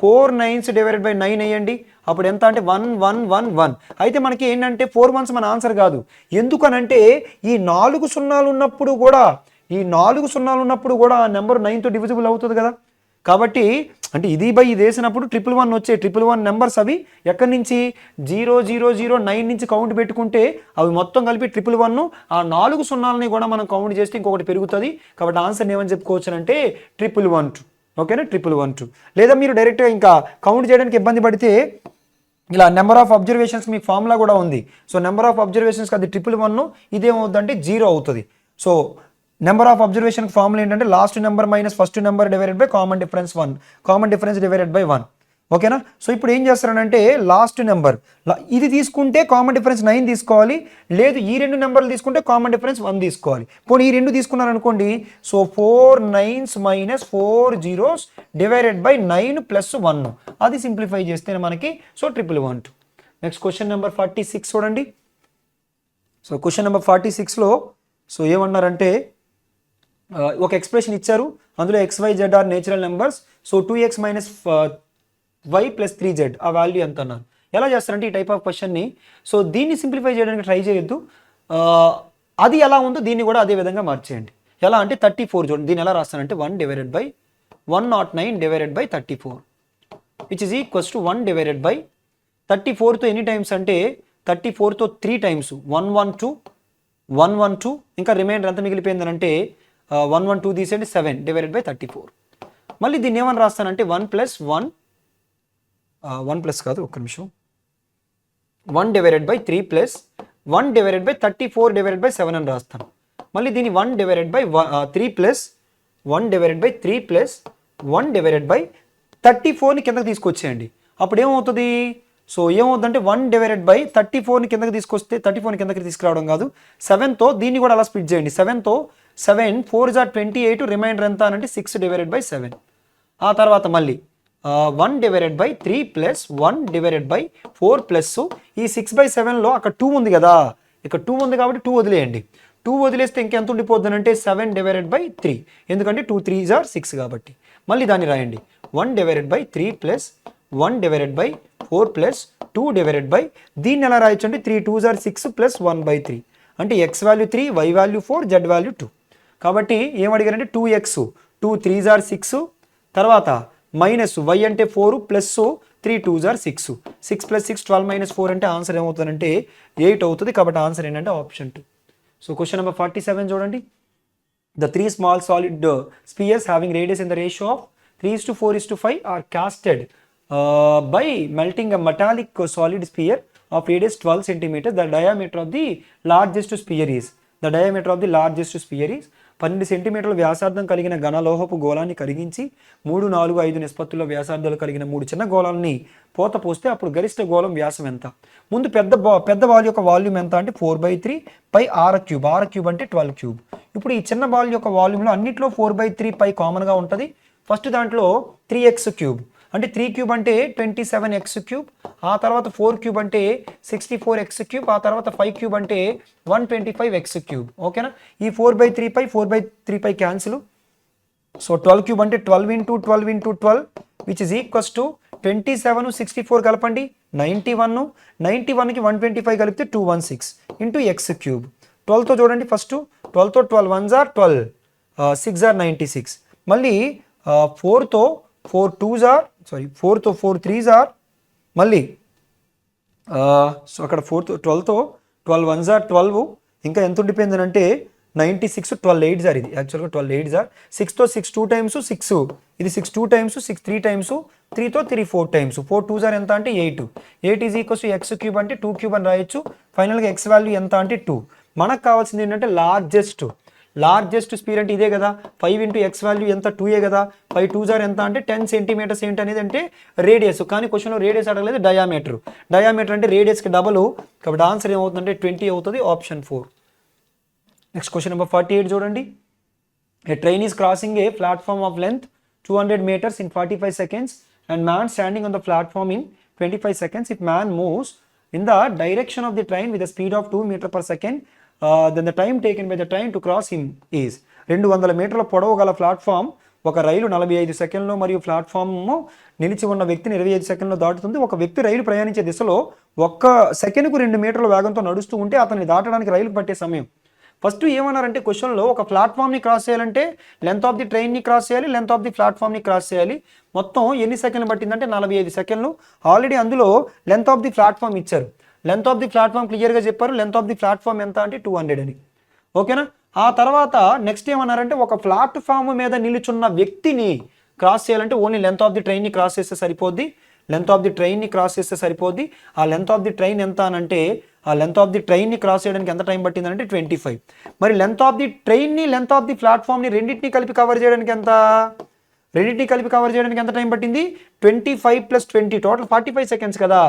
4 9s డివైడెడ్ బై 9 వేయండి, అప్పుడు ఎంత అంటే 1 1 1 1. అయితే మనకి ఏంటంటే 4 1s మన ఆన్సర్ కాదు. ఎందుకనంటే ఈ 4 సున్నాలు ఉన్నప్పుడు కూడా ఆ నెంబర్ 9తో డివిజిబుల్ అవుతుంది కదా. కాబట్టి అంటే ఇది బై ఇది వేసినప్పుడు 111 వచ్చే 111 నెంబర్స్ అవి ఎక్కడి నుంచి 0 0 0 9 నుంచి కౌంట్ పెట్టుకుంటే అవి మొత్తం కలిపి 111. ఆ 4 సున్నాలని కూడా మనం కౌంట్ చేస్తే ఇంకొకటి పెరుగుతుంది. కాబట్టి ఆన్సర్ ఏమని చెప్పుకోవచ్చు అంటే 111. ఓకేనా, 111. లేదా మీరు డైరెక్ట్గా ఇంకా కౌంట్ చేయడానికి ఇబ్బంది పడితే ఇలా నెంబర్ ఆఫ్ అబ్జర్వేషన్స్ మీకు ఫార్ములా కూడా ఉంది. సో నెంబర్ ఆఫ్ అబ్జర్వేషన్స్కి అది 111, ఇదేమవుతుందంటే 0 అవుతుంది. So number of observation formula ఏంటంటే last number minus first number divided by common difference 1, common difference divided by 1. ఓకేనా. సో ఇప్పుడు ఏం చేస్తారనంటే లాస్ట్ నెంబర్ ఇది తీసుకుంటే కామన్ డిఫరెన్స్ 9 తీసుకోవాలి, లేదు ఈ రెండు నెంబర్లు తీసుకుంటే కామన్ డిఫరెన్స్ 1 తీసుకోవాలి. పోనీ ఈ రెండు తీసుకున్నారనుకోండి, so 4 9s minus 4 0s divided by 9 plus 1, అది సింప్లిఫై చేస్తే మనకి సో 111. నెక్స్ట్ క్వశ్చన్ నెంబర్ 46 చూడండి. సో క్వశ్చన్ నెంబర్ 46లో సో ఏమన్నారంటే ఒక ఎక్స్ప్రెషన్ ఇచ్చారు, అందులో XYZ are natural numbers. So 2x minus y plus 3z ఆ వాల్యూ ఎంత అన్నారు. ఎలా చేస్తారంటే ఈ టైప్ ఆఫ్ క్వశ్చన్ని సో దీన్ని సింప్లిఫై చేయడానికి ట్రై చేయొద్దు, అది ఎలా ఉందో దీన్ని కూడా అదే విధంగా మార్చేయండి. ఎలా అంటే 34 చూడండి, దీన్ని ఎలా రాస్తానంటే 1 divided by 109 divided by 34 which is equals to 1 divided by 34తో ఎన్ని టైమ్స్ అంటే 34తో 3 టైమ్స్ 112 112, ఇంకా రిమైండర్ ఎంత మిగిలిపోయిందనంటే 112 తీసేయండి 7 డివైడెడ్ బై 34. మళ్ళీ దీన్ని ఏమని రాస్తానంటే 1 ప్లస్ కాదు ఒక్క నిమిషం 1 divided by 3 plus 1 divided by 34 divided by 7 అని రాస్తాను. మళ్ళీ దీన్ని 1 divided by 3 plus 1 divided by 3 plus 1 divided by 34ని కిందకి తీసుకొచ్చేయండి. అప్పుడు ఏమవుతుంది, సో ఏమవుతుందంటే 1 డివైడెడ్ బై 34ని కిందకి తీసుకొస్తే 34ని కిందకి తీసుకురావడం కాదు, 7తో దీన్ని కూడా అలా స్ప్లిట్ చేయండి. 7తో 7 4 28, రిమైండర్ ఎంత అంటే 6 డివైడెడ్ బై 7. ఆ తర్వాత మళ్ళీ 1 divided by 3 plus 1 divided by 4 plus ఈ 6/7లో అక్కడ 2 ఉంది కదా, ఇక్కడ 2 ఉంది కాబట్టి 2 వదిలేయండి. 2 వదిలేస్తే ఇంకెంత ఉండిపోద్ది అంటే 7 డివైడెడ్ బై 3, ఎందుకంటే 2 3s are 6 కాబట్టి. మళ్ళీ దాన్ని రాయండి 1 divided by 3 plus 1 divided by 4 plus 2 divided by దీన్ని ఎలా రాయొచ్చు అంటే 3 2s are 6 ప్లస్ 1/3 అంటే x value 3, y value 4, z value 2. కాబట్టి ఏమడిగారంటే 2x 2 3s are 6, తర్వాత మైనస్ y అంటే 4 plus 3 2s are 6, 6 plus 6 12 minus 4 అంటే ఆన్సర్ ఏమవుతుందంటే 8 అవుతుంది. కాబట్టి ఆన్సర్ ఏంటంటే ఆప్షన్ 2. సో క్వశ్చన్ నెంబర్ 47 చూడండి. The 3 small solid spheres having radius in the ratio of 3:4:5 are casted by melting a metallic solid sphere of radius 12 cm. The diameter of the largest sphere is 12 సెంటీమీటర్ల వ్యాసార్థం కలిగిన ఘనలోహపు గోళాన్ని కరిగించి 3 4 5 నిష్పత్తుల్లో వ్యాసార్థాలు కలిగిన 3 చిన్న గోళాలని పోత పోస్తే అప్పుడు గరిష్ట గోళం వ్యాసం ఎంత. ముందు పెద్ద బాల్ యొక్క వాల్యూమ్ ఎంత అంటే 4/3 పై r క్యూబ్ అంటే 12 క్యూబ్. ఇప్పుడు ఈ చిన్న బాల్ యొక్క వాల్యూమ్లో అన్నిట్లో 4/3 పై కామన్గా ఉంటుంది. ఫస్ట్ దాంట్లో 3x క్యూబ్ అంటే 3 క్యూబ్ అంటే 27x క్యూబ్, ఆ తర్వాత 4 క్యూబ్ అంటే 64x క్యూబ్, ఆ తర్వాత 5 క్యూబ్ అంటే 125x క్యూబ్. ఓకేనా. ఈ 4/3 పై క్యాన్సిల్. సో 12 క్యూబ్ అంటే 12 into 12 into 12 which is equals to 27 64 కలపండి 91, 91కి 125 కలిపితే 216 ఇంటూ ఎక్స్ క్యూబ్. 12తో చూడండి, ఫస్ట్ 12తో 12 1s are 12, 6 are 96. మళ్ళీ 4తో 4 2s are 4తో 4 3s are మళ్ళీ సో అక్కడ 12తో 12 1s are 12, ఇంకా ఎంత ఉండిపోయింది అంటే 96, 12 8s are ఇది యాక్చువల్గా 12 8s are 6తో 6 2 times 6, ఇది 6 2 times 6 3 times 3తో 3 4 times 4 2s are ఎంత అంటే 8 is equals to X cube అంటే 2 క్యూబ్ అని రాయొచ్చు. ఫైనల్గా ఎక్స్ వాల్యూ ఎంత అంటే 2. మనకు కావాల్సింది ఏంటంటే లార్జెస్ట్ స్పీర్ అంటే ఇదే కదా, 5 into x వాల్యూ ఎంత 2ఏ కదా, 5 2s are ఎంత అంటే 10 సెంటీమీటర్స్ ఏంటి అనేది అంటే రేడియస్. కానీ క్వశ్చన్లో రేడియస్ అడగలేదు, డయామీటర్ అంటే రేడియస్కి డబల్, కాబట్టి ఆన్సర్ ఏమవుతుందంటే 20 అవుతుంది, ఆప్షన్ 4. నెక్స్ట్ క్వశ్చన్ నెంబర్ 48 చూడండి. A train is crossing a platform of length 200 meters in 45 seconds and man standing on the platform in 25 seconds. If man moves in the direction of the train with a speed of 2 meters per second, then the time taken by the train to cross him is 200 మీటర్ల పొడవు గల platform ఒక రైలు 45 సెకండ్లో మరియు platform నిలిచి ఉన్న వ్యక్తిని 25 సెకండ్లో దాటుతుంది. ఒక వ్యక్తి రైలు ప్రయాణించే దిశలో ఒక్క సెకండ్కు 2 మీటర్ల వేగంతో నడుస్తూ ఉంటే అతన్ని దాటడానికి రైలు పట్టే సమయం. ఫస్ట్ ఏమన్నారంటే క్వశ్చన్లో ఒక ప్లాట్ఫామ్ని క్రాస్ చేయాలంటే లెంత్ ఆఫ్ ది ట్రైన్ని క్రాస్ చేయాలి, లెంత్ ఆఫ్ ది ప్లాట్ఫామ్ని క్రాస్ చేయాలి. మొత్తం ఎన్ని సెకండ్లు పట్టిందంటే 45 సెకండ్లు. ఆల్రెడీ అందులో లెంత్ ఆఫ్ ది ప్లాట్ఫామ్ ఇచ్చారు. లెంత్ ఆఫ్ ది ప్లాట్ఫామ్ క్లియర్గా చెప్పారు. లెంత్ ఆఫ్ ది ప్లాట్ఫామ్ ఎంత అంటే 200 అని. ఓకేనా. ఆ తర్వాత నెక్స్ట్ ఏమన్నారంటే ఒక ప్లాట్ఫామ్ మీద నిలుచున్న వ్యక్తిని క్రాస్ చేయాలంటే ఓన్లీ లెంత్ ఆఫ్ ది ట్రైన్ని క్రాస్ చేస్తే సరిపోద్ది. లెంత్ ఆఫ్ ది ట్రైన్ని క్రాస్ చేస్తే సరిపోద్ది. ఆ లెంత్ ఆఫ్ ది ట్రైన్ ఎంత అని అంటే ఆ లెంత్ ఆఫ్ ది ట్రైన్ని క్రాస్ చేయడానికి ఎంత టైం పట్టిందంటే 25. మరి లెంత్ ఆఫ్ ది ట్రైన్ని లెంత్ ఆఫ్ ది ప్లాట్ఫామ్ని రెండింటిని కలిపి కవర్ చేయడానికి ఎంత టైం పట్టింది? 25 + 20 టోటల్ 45 సెకండ్స్ కదా.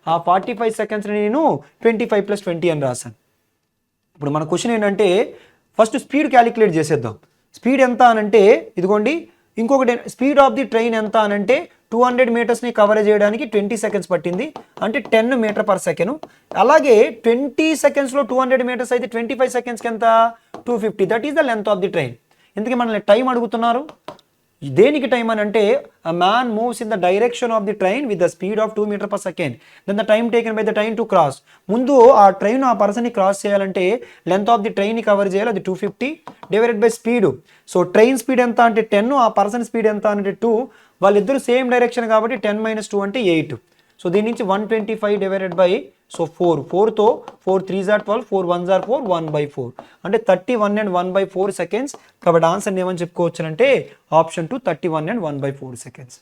ఆ 45 సెకండ్స్ని నేను 25 + 20 అని రాశాను. ఇప్పుడు మన క్వశ్చన్ ఏంటంటే ఫస్ట్ స్పీడ్ క్యాలిక్యులేట్ చేసేద్దాం. స్పీడ్ ఎంత అనంటే ఇదిగోండి, ఇంకొకటి స్పీడ్ ఆఫ్ ది ట్రైన్ ఎంత అనంటే 200 మీటర్స్ని కవర్ చేయడానికి 20 సెకండ్స్ పట్టింది, అంటే 10 మీటర్/సెకండ్. అలాగే 20 సెకండ్స్లో 200 మీటర్స్ అయితే 25 సెకండ్స్కి ఎంత? 250. That is the length of the train. ఇందుకే మనల్ని టైం అడుగుతున్నారు. దేనికి టైం అని అంటే a man moves in the direction of the train with the speed of 2 meter/second. Then the time taken by the train to cross. ముందు ఆ train ఆ పర్సన్ని క్రాస్ చేయాలంటే లెంత్ ఆఫ్ ది ట్రైన్ని కవర్ చేయాలి, అది 250 divided by speed. So train speed ఎంత అంటే 10, ఆ పర్సన్ స్పీడ్ ఎంత అంటే 2. వాళ్ళిద్దరు సేమ్ డైరెక్షన్ కాబట్టి 10 - 2 అంటే 8. సో దీని నుంచి 125 divided by 4. 4తో 4 3s are 12, 4 1s are 4, 1/4 అంటే 31 and 1/4 సెకండ్స్. కాబట్టి ఆన్సర్ ఏమని చెప్పుకోవచ్చు అంటే ఆప్షన్ 2 31 and 1/4 సెకండ్స్.